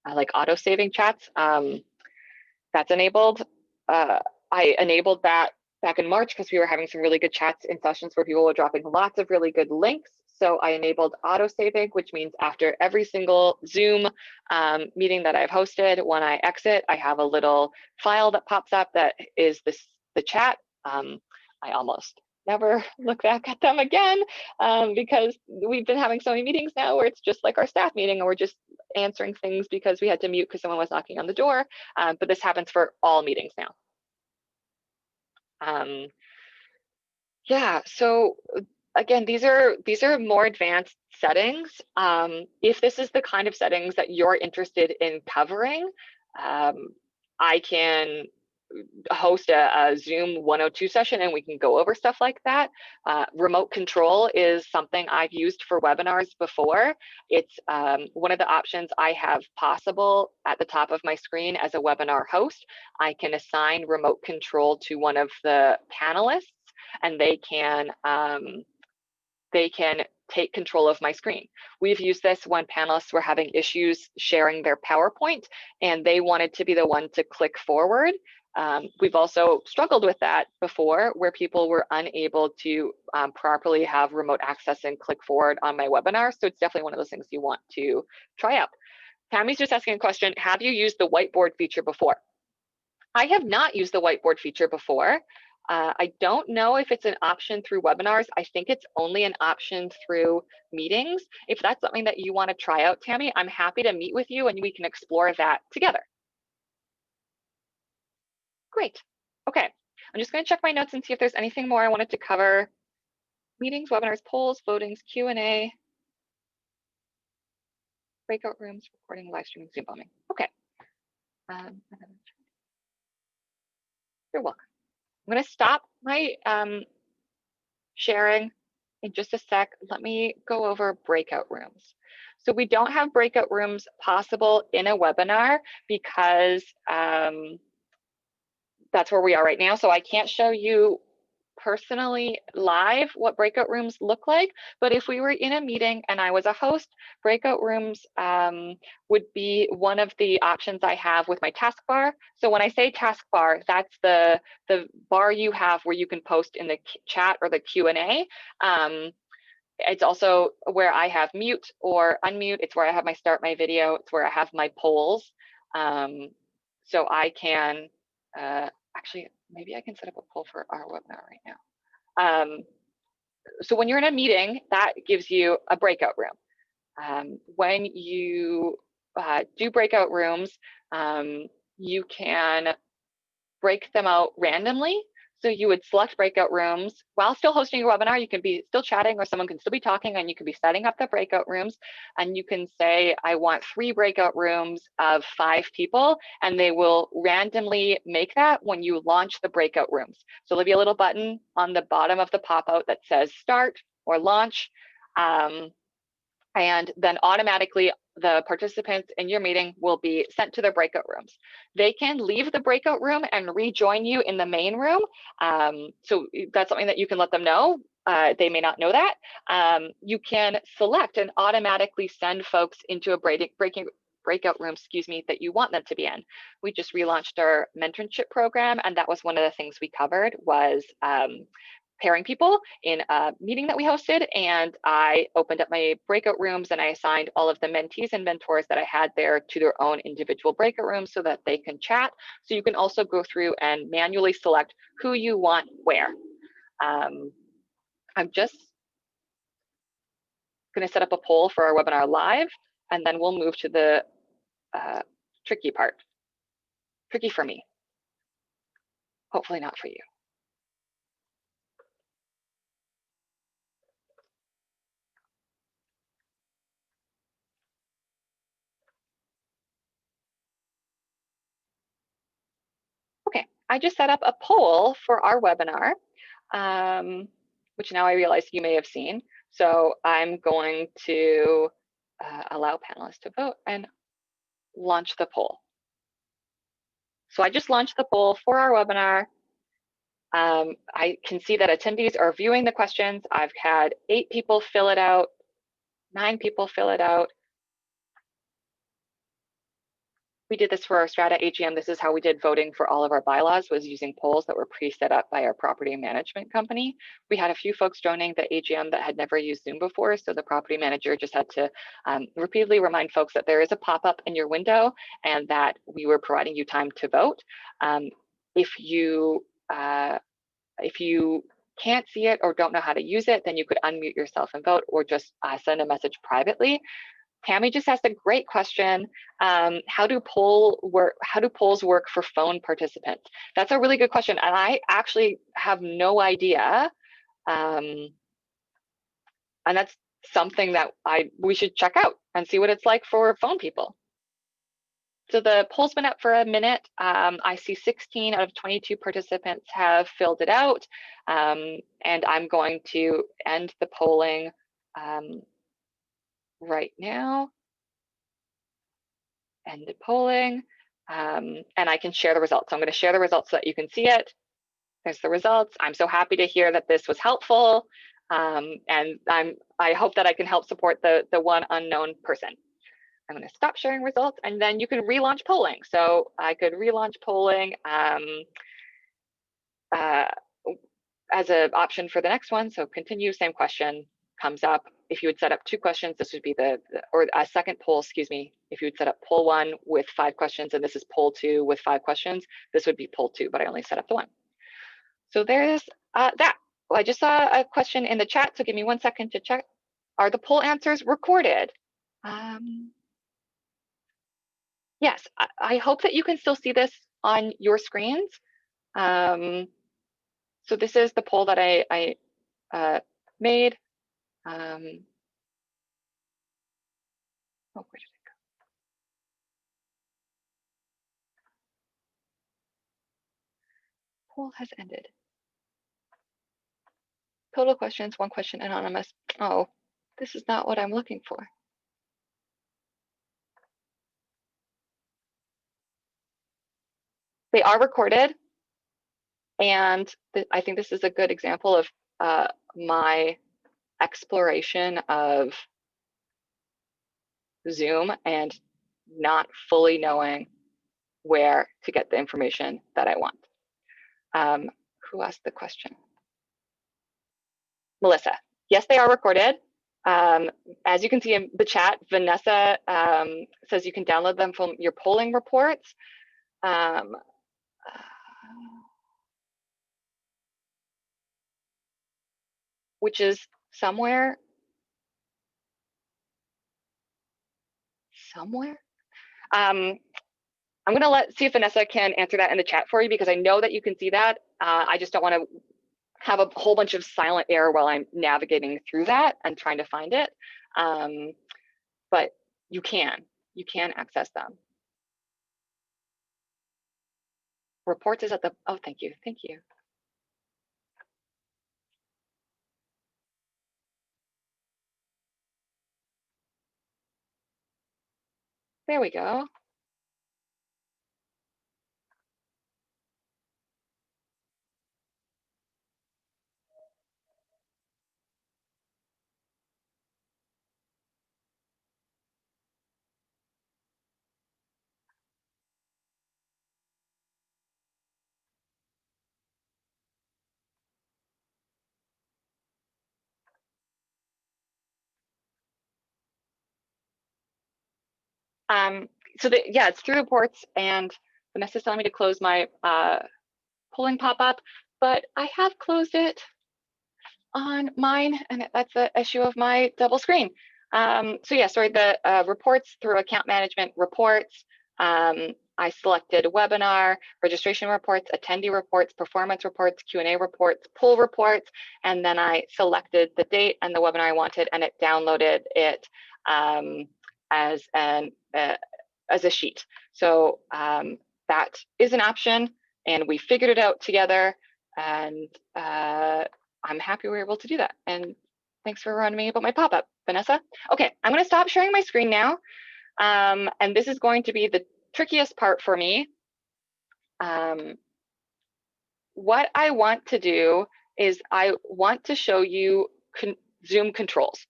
I like auto saving chats. That's enabled. I enabled that back in March because we were having some really good chats in sessions where people were dropping lots of really good links. So I enabled auto saving, which means after every single Zoom meeting that I've hosted, when I exit, I have a little file that pops up that is the chat. I almost never look back at them again because we've been having so many meetings now where it's just like our staff meeting and we're just answering things because we had to mute because someone was knocking on the door. But this happens for all meetings now. Yeah, so again, these are more advanced settings. If this is the kind of settings that you're interested in covering, I can host a Zoom 102 session and we can go over stuff like that. Remote control is something I've used for webinars before. It's one of the options I have possible at the top of my screen as a webinar host. I can assign remote control to one of the panelists and they can take control of my screen. We've used this when panelists were having issues sharing their PowerPoint and they wanted to be the one to click forward. We've also struggled with that before where people were unable to properly have remote access and click forward on my webinar. So it's definitely one of those things you want to try out. Tammy's just asking a question, have you used the whiteboard feature before? I have not used the whiteboard feature before. I don't know if it's an option through webinars. I think it's only an option through meetings. If that's something that you want to try out, Tammy, I'm happy to meet with you and we can explore that together. Great. Okay, I'm just going to check my notes and see if there's anything more I wanted to cover meetings, webinars, polls, votings, Q&A, breakout rooms, recording, live streaming, Zoom bombing. Okay. You're welcome. I'm going to stop my sharing in just a sec. Let me go over breakout rooms. So we don't have breakout rooms possible in a webinar because that's where we are right now. So I can't show you personally live what breakout rooms look like, but if we were in a meeting and I was a host, breakout rooms would be one of the options I have with my taskbar. So when I say taskbar, that's the bar you have where you can post in the chat or the Q&A. It's also where I have mute or unmute. It's where I have my start my video. It's where I have my polls. So I can actually, maybe I can set up a poll for our webinar right now. So when you're in a meeting, that gives you a breakout room. When you do breakout rooms, you can break them out randomly. So you would select breakout rooms while still hosting your webinar. You can be still chatting, or someone can still be talking, and you can be setting up the breakout rooms. And you can say, I want 3 breakout rooms of 5 people, and they will randomly make that when you launch the breakout rooms. So there'll be a little button on the bottom of the pop-out that says start or launch. And then automatically the participants in your meeting will be sent to their breakout rooms. They can leave the breakout room and rejoin you in the main room. So that's something that you can let them know. They may not know that. You can select and automatically send folks into a breakout room, that you want them to be in. We just relaunched our mentorship program, and that was one of the things we covered was pairing people in a meeting that we hosted, and I opened up my breakout rooms and I assigned all of the mentees and mentors that I had there to their own individual breakout rooms so that they can chat. So you can also go through and manually select who you want where. I'm just going to set up a poll for our webinar live, and then we'll move to the tricky part. Tricky for me, hopefully not for you. Okay, I just set up a poll for our webinar, which now I realize you may have seen. So I'm going to allow panelists to vote and launch the poll. So I just launched the poll for our webinar. I can see that attendees are viewing the questions. I've had 8 people fill it out, 9 people fill it out. We did this for our Strata AGM. This is how we did voting for all of our bylaws, was using polls that were pre-set up by our property management company. We had a few folks joining the AGM that had never used Zoom before, so the property manager just had to repeatedly remind folks that there is a pop-up in your window and that we were providing you time to vote. If you can't see it or don't know how to use it, then you could unmute yourself and vote, or just send a message privately. Tammy just asked a great question. How do polls work for phone participants? That's a really good question, and I actually have no idea. And that's something that we should check out and see what it's like for phone people. So the poll's been up for a minute. I see 16 out of 22 participants have filled it out, and I'm going to end the polling right now. Ended polling, and I can share the results. So I'm going to share the results so that you can see it. There's the results. I'm so happy to hear that this was helpful, and I hope that I can help support the one unknown person. I'm going to stop sharing results, and then you can relaunch polling. So I could relaunch polling as an option for the next one. So continue, same question comes up. If you would set up 2 questions, this would be or a second poll, excuse me. If you would set up poll 1 with 5 questions, and this is poll 2 with 5 questions, this would be poll 2, but I only set up the 1. So there's that. Well, I just saw a question in the chat, so give me 1 second to check. Are the poll answers recorded? Yes, I hope that you can still see this on your screens. So this is the poll that I made. Oh, where did it go? Poll has ended. Total questions, 1 question, anonymous. Oh, this is not what I'm looking for. They are recorded, and I think this is a good example of my exploration of Zoom and not fully knowing where to get the information that I want. Who asked the question? Melissa. Yes, they are recorded. As you can see in the chat, Vanessa says you can download them from your polling reports. Which is somewhere. I'm gonna see if Vanessa can answer that in the chat for you, because I know that you can see that. I just don't want to have a whole bunch of silent air while I'm navigating through that and trying to find it. But you can access them. Reports is at the, oh, thank you. There we go. So yeah, it's through reports, and Vanessa's telling me to close my polling pop-up, but I have closed it on mine, and that's the issue of my double screen. So yeah, sorry, the reports through account management reports. I selected webinar, registration reports, attendee reports, performance reports, Q&A reports, poll reports, and then I selected the date and the webinar I wanted, and it downloaded it as a sheet. So that is an option, and we figured it out together, and I'm happy we were able to do that. And thanks for reminding me about my pop-up, Vanessa. Okay, I'm gonna stop sharing my screen now. And this is going to be the trickiest part for me. What I want to do is I want to show you Zoom controls.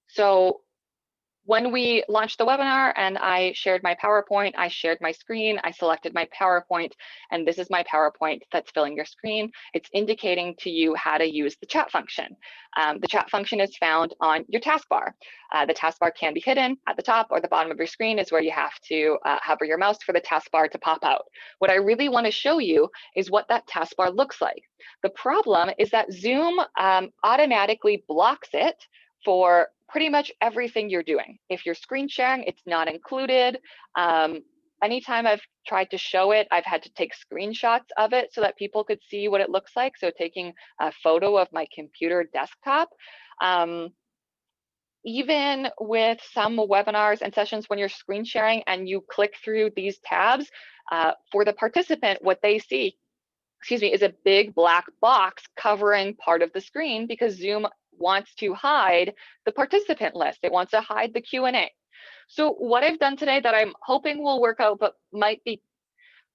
So when we launched the webinar and I shared my PowerPoint, I shared my screen, I selected my PowerPoint, and this is my PowerPoint that's filling your screen. It's indicating to you how to use the chat function. The chat function is found on your taskbar. The taskbar can be hidden at the top or the bottom of your screen is where you have to hover your mouse for the taskbar to pop out. What I really want to show you is what that taskbar looks like. The problem is that Zoom automatically blocks it for pretty much everything you're doing. If you're screen sharing, it's not included. Anytime I've tried to show it, I've had to take screenshots of it so that people could see what it looks like. So taking a photo of my computer desktop. Even with some webinars and sessions when you're screen sharing and you click through these tabs, for the participant, what they see, is a big black box covering part of the screen because Zoom wants to hide the participant list. It wants to hide the Q&A. So what I've done today that I'm hoping will work out but might be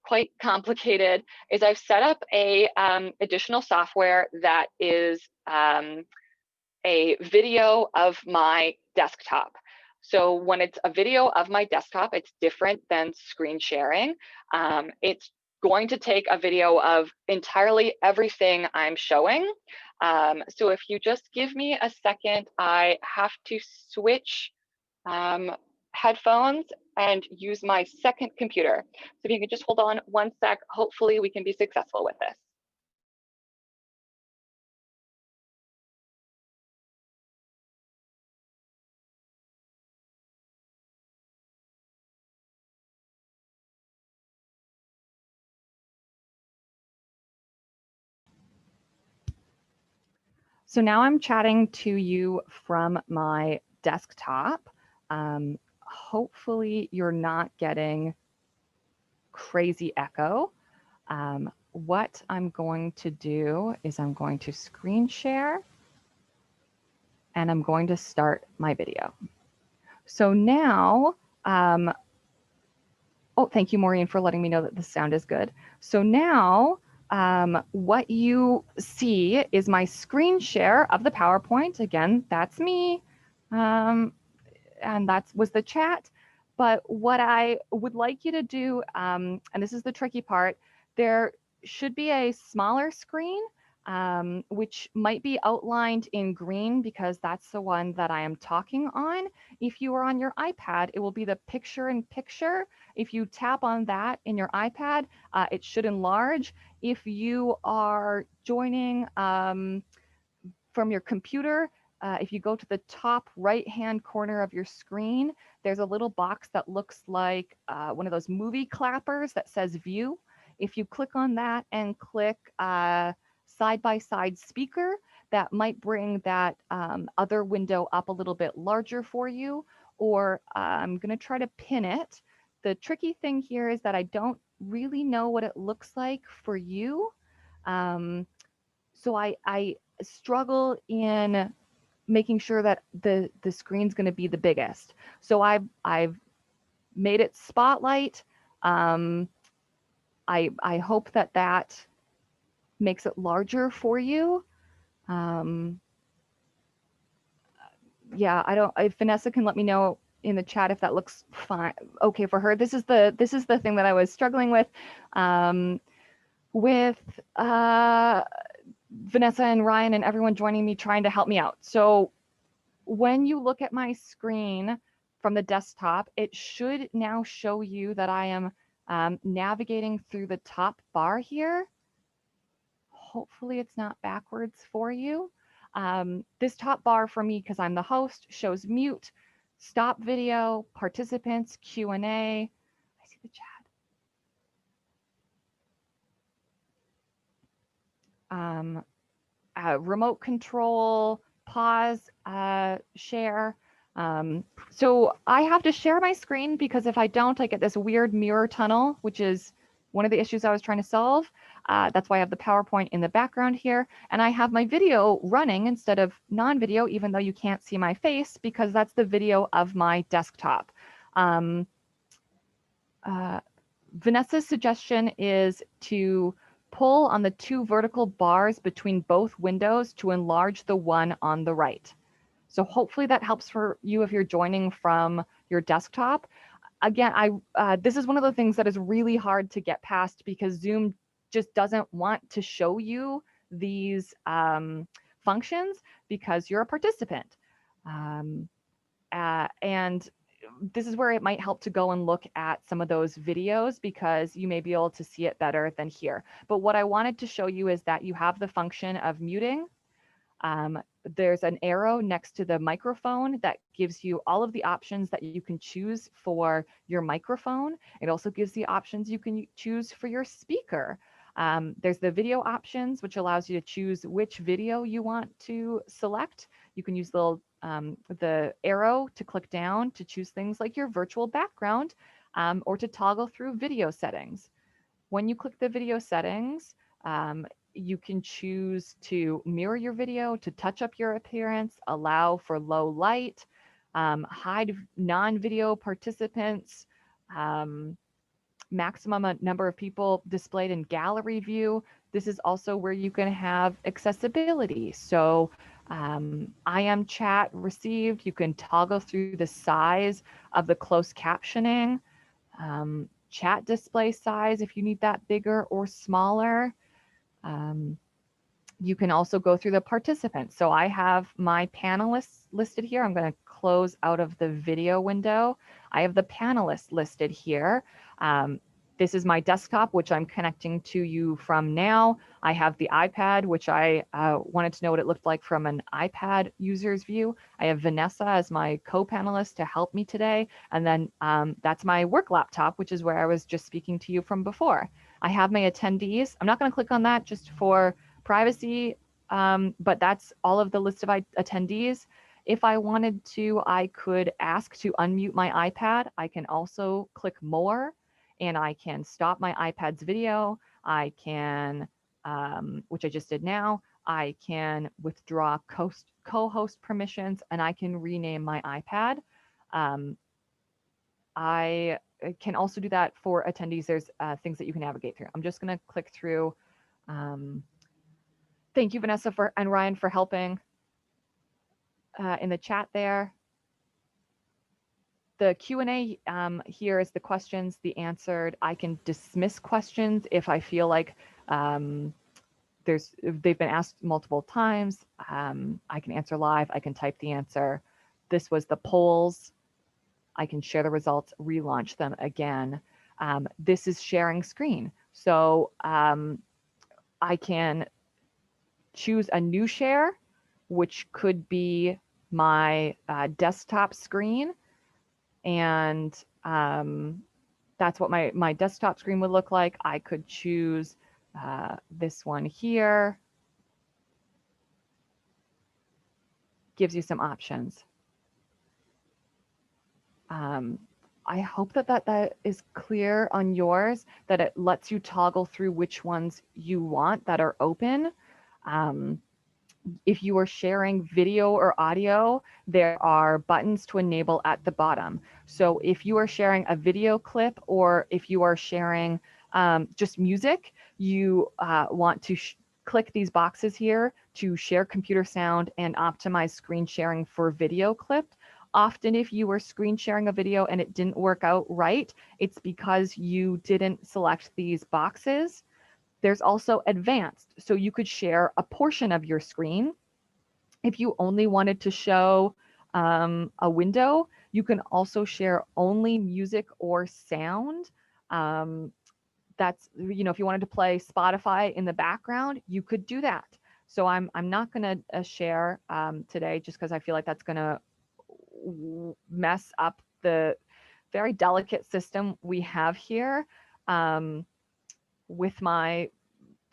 quite complicated is I've set up a additional software that is a video of my desktop. So when it's a video of my desktop, it's different than screen sharing. It's going to take a video of entirely everything I'm showing. So if you just give me a second, I have to switch headphones and use my second computer. So if you can just hold on 1 sec, hopefully we can be successful with this. So now I'm chatting to you from my desktop. Hopefully you're not getting crazy echo. What I'm going to do is I'm going to screen share and I'm going to start my video. So now, oh, thank you, Maureen, for letting me know that the sound is good. So now what you see is my screen share of the PowerPoint. Again, that's me. And that was the chat. But what I would like you to do, and this is the tricky part, there should be a smaller screen, which might be outlined in green because that's the one that I am talking on. If you are on your iPad, it will be the picture-in-picture. If you tap on that in your iPad, it should enlarge. If you are joining from your computer, if you go to the top right-hand corner of your screen, there's a little box that looks like one of those movie clappers that says View. If you click on that and click side-by-side speaker, that might bring that other window up a little bit larger for you, or I'm going to try to pin it. The tricky thing here is that I don't really know what it looks like for you. So I struggle in making sure that the screen's going to be the biggest. So I've made it spotlight. I hope that that makes it larger for you. Yeah, I don't. If Vanessa can let me know in the chat if that looks fine, okay for her. This is the thing that I was struggling with. Vanessa and Ryan and everyone joining me trying to help me out. So when you look at my screen from the desktop, it should now show you that I am navigating through the top bar here. Hopefully it's not backwards for you. This top bar for me, because I'm the host, shows mute, stop video, participants, Q&A. I see the chat. Remote control, pause, share. So I have to share my screen because if I don't, I get this weird mirror tunnel, which is one of the issues I was trying to solve. That's why I have the PowerPoint in the background here. And I have my video running instead of non-video, even though you can't see my face, because that's the video of my desktop. Vanessa's suggestion is to pull on the two vertical bars between both windows to enlarge the one on the right. So hopefully that helps for you if you're joining from your desktop. Again, this is one of the things that is really hard to get past because Zoom just doesn't want to show you these functions because you're a participant. And this is where it might help to go and look at some of those videos because you may be able to see it better than here. But what I wanted to show you is that you have the function of muting. There's an arrow next to the microphone that gives you all of the options that you can choose for your microphone. It also gives the options you can choose for your speaker. There's the video options, which allows you to choose which video you want to select. You can use the arrow to click down to choose things like your virtual background or to toggle through video settings. When you click the video settings, you can choose to mirror your video, to touch up your appearance, allow for low light, hide non-video participants, maximum number of people displayed in gallery view. This is also where you can have accessibility. So IM chat received, you can toggle through the size of the closed captioning, chat display size if you need that bigger or smaller. You can also go through the participants. So I have my panelists listed here. I'm going to close out of the video window. I have the panelists listed here. This is my desktop, which I'm connecting to you from now. I have the iPad, which I wanted to know what it looked like from an iPad user's view. I have Vanessa as my co-panelist to help me today. And then that's my work laptop, which is where I was just speaking to you from before. I have my attendees. I'm not going to click on that just for privacy. but that's all of the list of attendees. If I wanted to, I could ask to unmute my iPad. I can also click more, and I can stop my iPad's video. I can, which I just did now, I can withdraw co-host permissions, and I can rename my iPad. I can also do that for attendees. There's things that you can navigate through. I'm just going to click through. Thank you, Vanessa and Ryan, for helping in the chat there. The Q&A here is the questions, the answered. I can dismiss questions if I feel like they've been asked multiple times. I can answer live. I can type the answer. This was the polls. I can share the results, relaunch them again. This is sharing screen. So I can choose a new share, which could be my desktop screen. And that's what my desktop screen would look like. I could choose this one here. Gives you some options. I hope that is clear on yours, that it lets you toggle through which ones you want that are open. If you are sharing video or audio, there are buttons to enable at the bottom. So if you are sharing a video clip, or if you are sharing just music, you want to click these boxes here to share computer sound and optimize screen sharing for video clip. Often if you were screen sharing a video and it didn't work out right, it's because you didn't select these boxes. There's also advanced. So you could share a portion of your screen. If you only wanted to show a window, you can also share only music or sound. That's, if you wanted to play Spotify in the background, you could do that. So I'm not going to share today, just because I feel like that's going to mess up the very delicate system we have here with my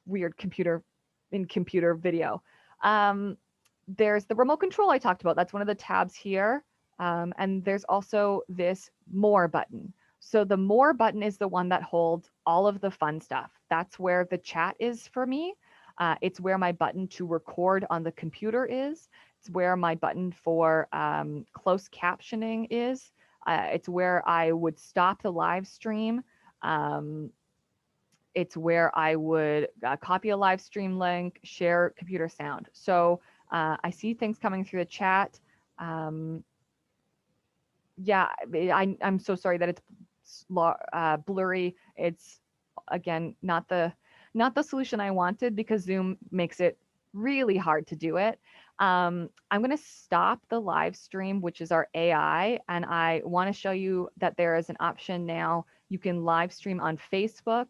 weird computer video. There's the remote control I talked about. That's one of the tabs here. And there's also this more button. So the more button is the one that holds all of the fun stuff. That's where the chat is for me. It's where my button to record on the computer is. It's where my button for closed captioning is. It's where I would stop the live stream. It's where I would copy a live stream link, share computer sound. So I see things coming through the chat. Yeah, I'm so sorry that it's blurry. It's, again, not the solution I wanted, because Zoom makes it really hard to do it. I'm going to stop the live stream, which is our AI, and I want to show you that there is an option now. You can live stream on Facebook,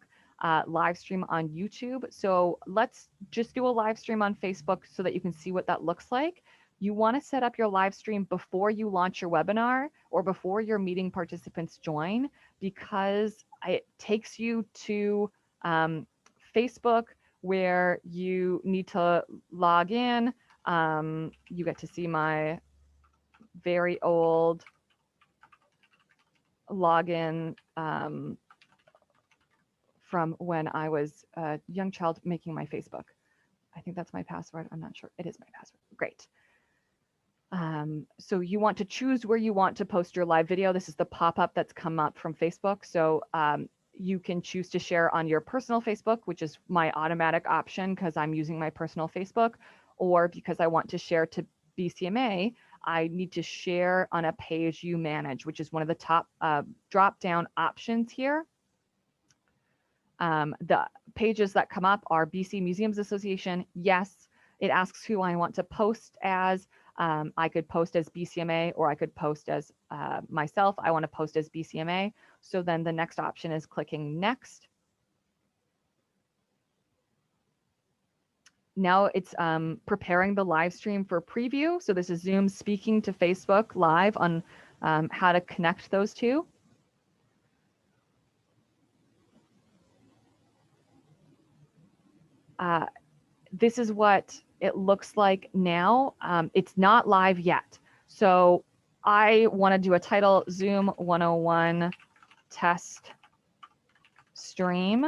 live stream on YouTube. So let's just do a live stream on Facebook so that you can see what that looks like. You want to set up your live stream before you launch your webinar or before your meeting participants join, because it takes you to Facebook, where you need to log in. You get to see my very old login from when I was a young child making my Facebook. I think that's my password. I'm not sure. It is my password. Great. So you want to choose where you want to post your live video. This is the pop-up that's come up from Facebook. So you can choose to share on your personal Facebook, which is my automatic option because I'm using my personal Facebook, or because I want to share to BCMA, I need to share on a page you manage, which is one of the top drop-down options here. The pages that come up are BC Museums Association. Yes, it asks who I want to post as. I could post as BCMA, or I could post as myself. I want to post as BCMA. So then the next option is clicking next. Now it's preparing the live stream for preview. So this is Zoom speaking to Facebook live on how to connect those two. This is what it looks like now it's not live yet. So I want to do a title, Zoom 101 test stream.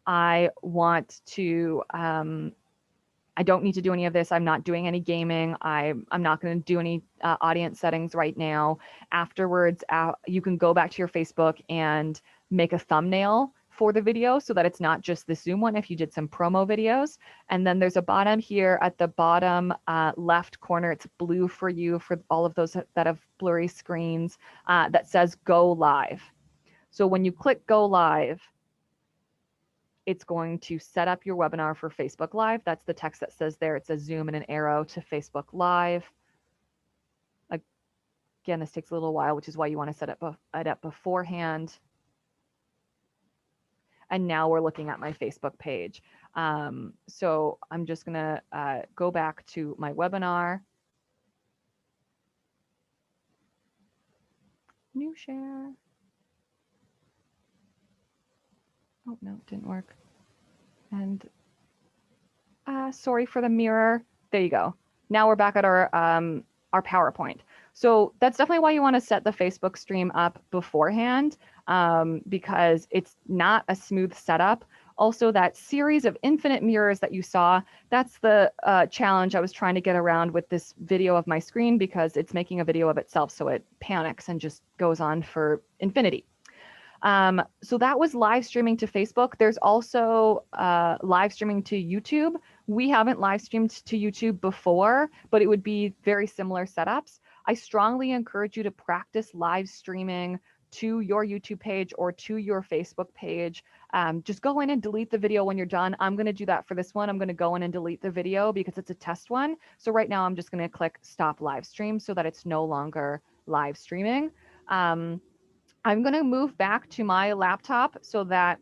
I want to, I don't need to do any of this. I'm not doing any gaming. I'm not going to do any audience settings right now. Afterwards, you can go back to your Facebook and make a thumbnail for the video so that it's not just the Zoom one if you did some promo videos. And then there's a bottom here at the bottom left corner. It's blue for you for all of those that have blurry screens that says go live. So when you click go live, it's going to set up your webinar for Facebook Live. That's the text that says there. It says Zoom and an arrow to Facebook Live. Again, this takes a little while, which is why you want to set it up beforehand. And now we're looking at my Facebook page. So I'm just going to go back to my webinar. New share. Oh, no, it didn't work. And sorry for the mirror. There you go. Now we're back at our PowerPoint. So that's definitely why you want to set the Facebook stream up beforehand because it's not a smooth setup. Also, that series of infinite mirrors that you saw, that's the challenge I was trying to get around with this video of my screen because it's making a video of itself. So it panics and just goes on for infinity. So that was live streaming to Facebook. There's also live streaming to YouTube. We haven't live streamed to YouTube before, but it would be very similar setups. I strongly encourage you to practice live streaming to your YouTube page or to your Facebook page. Just go in and delete the video when you're done. I'm going to do that for this one. I'm going to go in and delete the video because it's a test one. So right now I'm just going to click stop live stream so that it's no longer live streaming. I'm going to move back to my laptop so that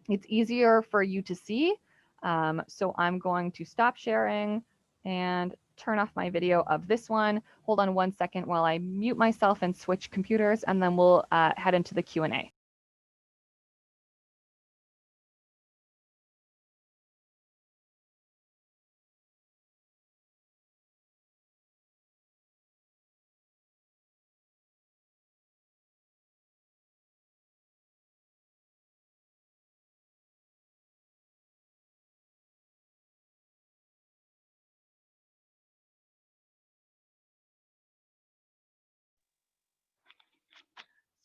it's easier for you to see. So I'm going to stop sharing and turn off my video of this one. Hold on 1 second while I mute myself and switch computers, and then we'll head into the Q&A.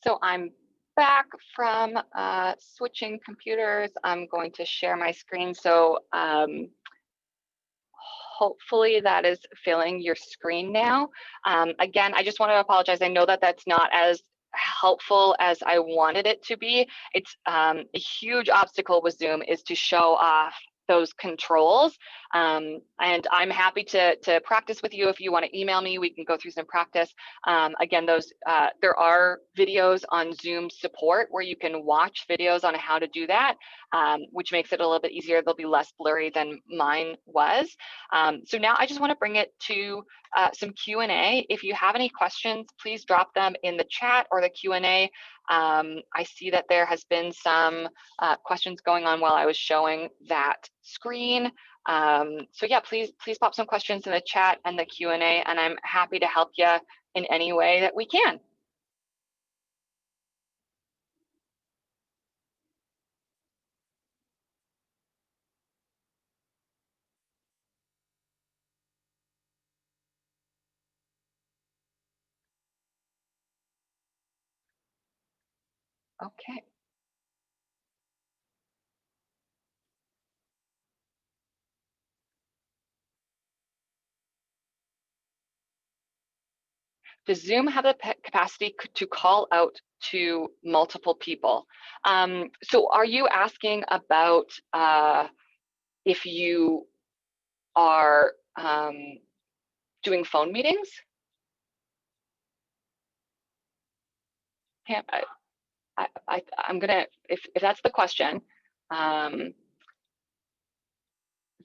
So I'm back from switching computers. I'm going to share my screen. So hopefully that is filling your screen now. Again, I just want to apologize. I know that that's not as helpful as I wanted it to be. It's a huge obstacle with Zoom is to show off those controls. And I'm happy to practice with you. If you want to email me, we can go through some practice. Again, those there are videos on Zoom support where you can watch videos on how to do that, which makes it a little bit easier. They'll be less blurry than mine was. So now I just want to bring it to some Q&A. If you have any questions, please drop them in the chat or the Q&A. I see that there has been some questions going on while I was showing that screen. So yeah, please pop some questions in the chat and the Q&A, and I'm happy to help you in any way that we can. Okay. Does Zoom have the capacity to call out to multiple people? So are you asking about if you are doing phone meetings? I'm gonna, if that's the question,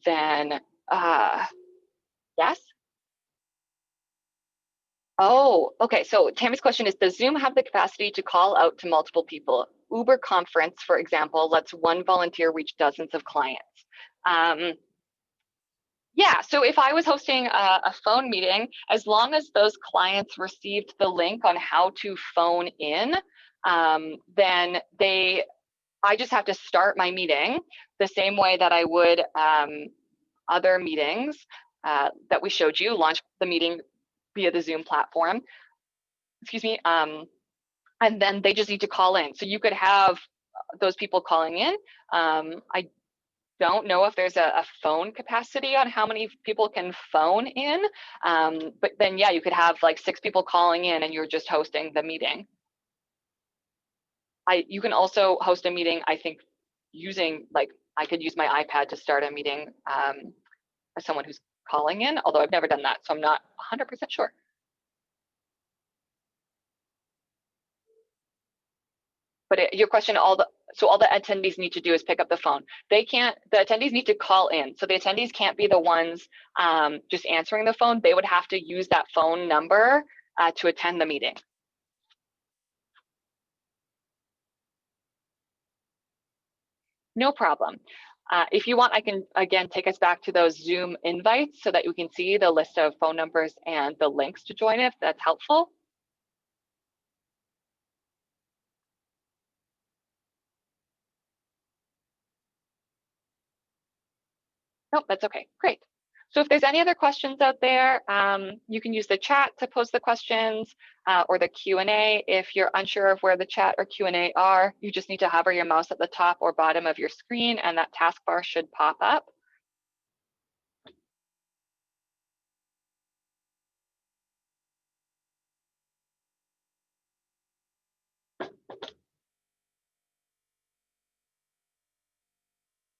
then yes. Oh, okay. So Tammy's question is, does Zoom have the capacity to call out to multiple people? Uber Conference, for example, lets one volunteer reach dozens of clients. Yeah, Yeah, so if I was hosting a phone meeting, as long as those clients received the link on how to phone in, then I just have to start my meeting the same way that I would other meetings that we showed you, launch the meeting via the Zoom platform, excuse me, and then they just need to call in. So you could have those people calling in. I don't know if there's a phone capacity on how many people can phone in, but then yeah, you could have like 6 people calling in and you're just hosting the meeting. You can also host a meeting, I think, using, like, I could use my iPad to start a meeting as someone who's calling in, although I've never done that, so I'm not 100% sure. But your question, all the attendees need to do is pick up the phone. The attendees need to call in. So the attendees can't be the ones just answering the phone. They would have to use that phone number to attend the meeting. No problem. If you want, I can, again, take us back to those Zoom invites so that you can see the list of phone numbers and the links to join if that's helpful. Nope, that's okay, great. So if there's any other questions out there, you can use the chat to post the questions or the Q&A. If you're unsure of where the chat or Q&A are, you just need to hover your mouse at the top or bottom of your screen and that taskbar should pop up.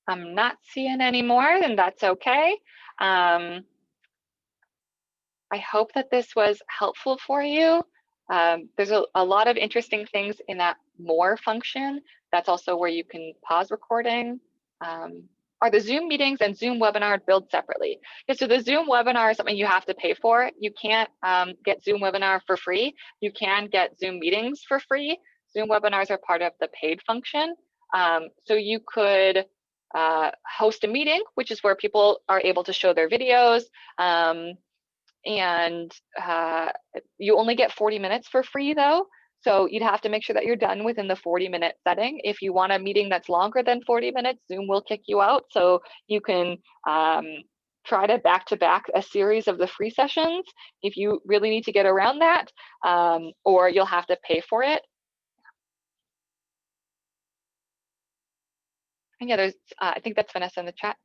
I'm not seeing any more, and that's okay. I hope that this was helpful for you. There's a lot of interesting things in that more function. That's also where you can pause recording. Are the Zoom meetings and Zoom webinar billed separately? Yeah, so the Zoom webinar is something you have to pay for. You can't get Zoom webinar for free. You can get Zoom meetings for free. Zoom webinars are part of the paid function. So you could host a meeting, which is where people are able to show their videos. And you only get 40 minutes for free though. So you'd have to make sure that you're done within the 40-minute setting. If you want a meeting that's longer than 40 minutes, Zoom will kick you out. So you can try to back-to-back a series of the free sessions if you really need to get around that, or you'll have to pay for it. And yeah, there's, I think that's Vanessa in the chat,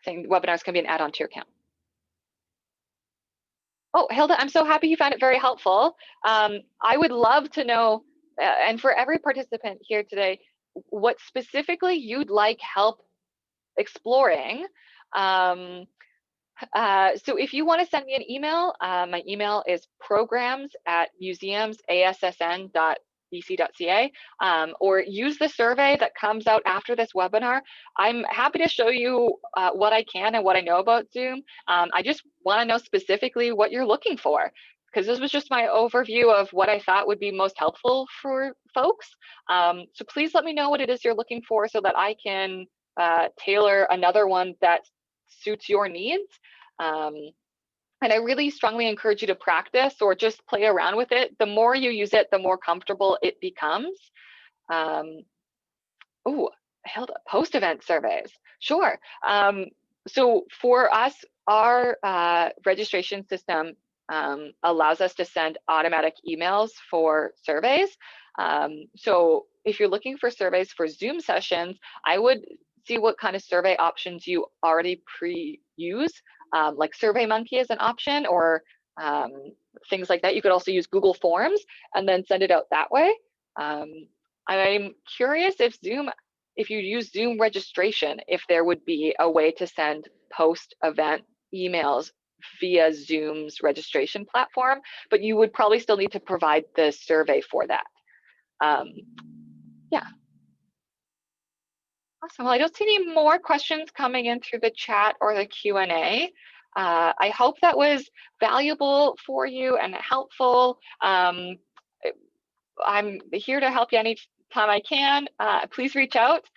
saying webinars can be an add-on to your account. Oh, Hilda, I'm so happy you found it very helpful. I would love to know, and for every participant here today, what specifically you'd like help exploring. So if you want to send me an email, my email is programs@museumsassn.bc.ca, or use the survey that comes out after this webinar. I'm happy to show you what I can and what I know about Zoom. I just want to know specifically what you're looking for, because this was just my overview of what I thought would be most helpful for folks. So please let me know what it is you're looking for so that I can tailor another one that suits your needs. And I really strongly encourage you to practice or just play around with it. The more you use it, the more comfortable it becomes. Oh, Hilda, post-event surveys. Sure. So for us, our registration system allows us to send automatic emails for surveys. So if you're looking for surveys for Zoom sessions, I would see what kind of survey options you already pre-use, like SurveyMonkey is an option, or things like that. You could also use Google Forms and then send it out that way. I'm curious if you use Zoom registration, if there would be a way to send post-event emails via Zoom's registration platform, but you would probably still need to provide the survey for that. Yeah. Awesome. Well, I don't see any more questions coming in through the chat or the Q&A. I hope that was valuable for you and helpful. I'm here to help you anytime I can. Please reach out.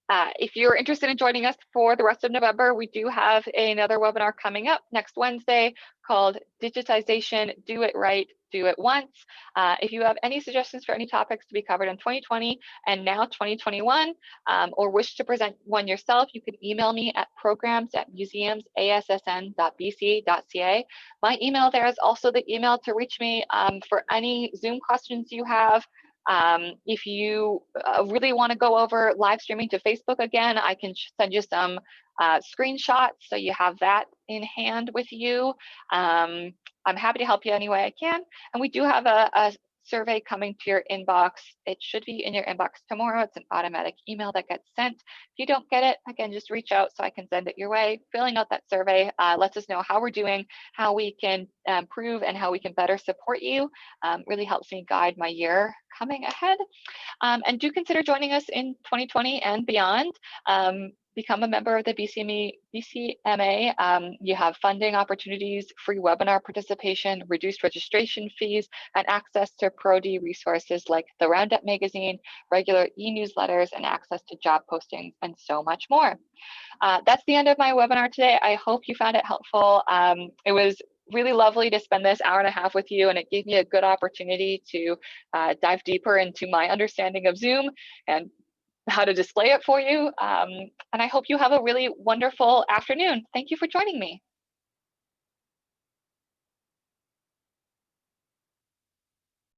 If you're interested in joining us for the rest of November, we do have another webinar coming up next Wednesday called Digitization, Do It Right, Do It Once. If you have any suggestions for any topics to be covered in 2020 and now 2021, or wish to present one yourself, you can email me at programs@museumsassn.bc.ca. My email there is also the email to reach me for any Zoom questions you have. If you really want to go over live streaming to Facebook again, I can send you some screenshots so you have that in hand with you. I'm happy to help you any way I can. And we do have a survey coming to your inbox. It should be in your inbox tomorrow. It's an automatic email that gets sent. If you don't get it, again, just reach out so I can send it your way. Filling out that survey lets us know how we're doing, how we can improve, and how we can better support you. Really helps me guide my year coming ahead. And do consider joining us in 2020 and beyond. Become a member of the BCMA. You have funding opportunities, free webinar participation, reduced registration fees, and access to Pro-D resources like the Roundup magazine, regular e-newsletters, and access to job postings, and so much more. That's the end of my webinar today. I hope you found it helpful. It was really lovely to spend this hour and a half with you, and it gave me a good opportunity to dive deeper into my understanding of Zoom and how to display it for you. And I hope you have a really wonderful afternoon. Thank you for joining me.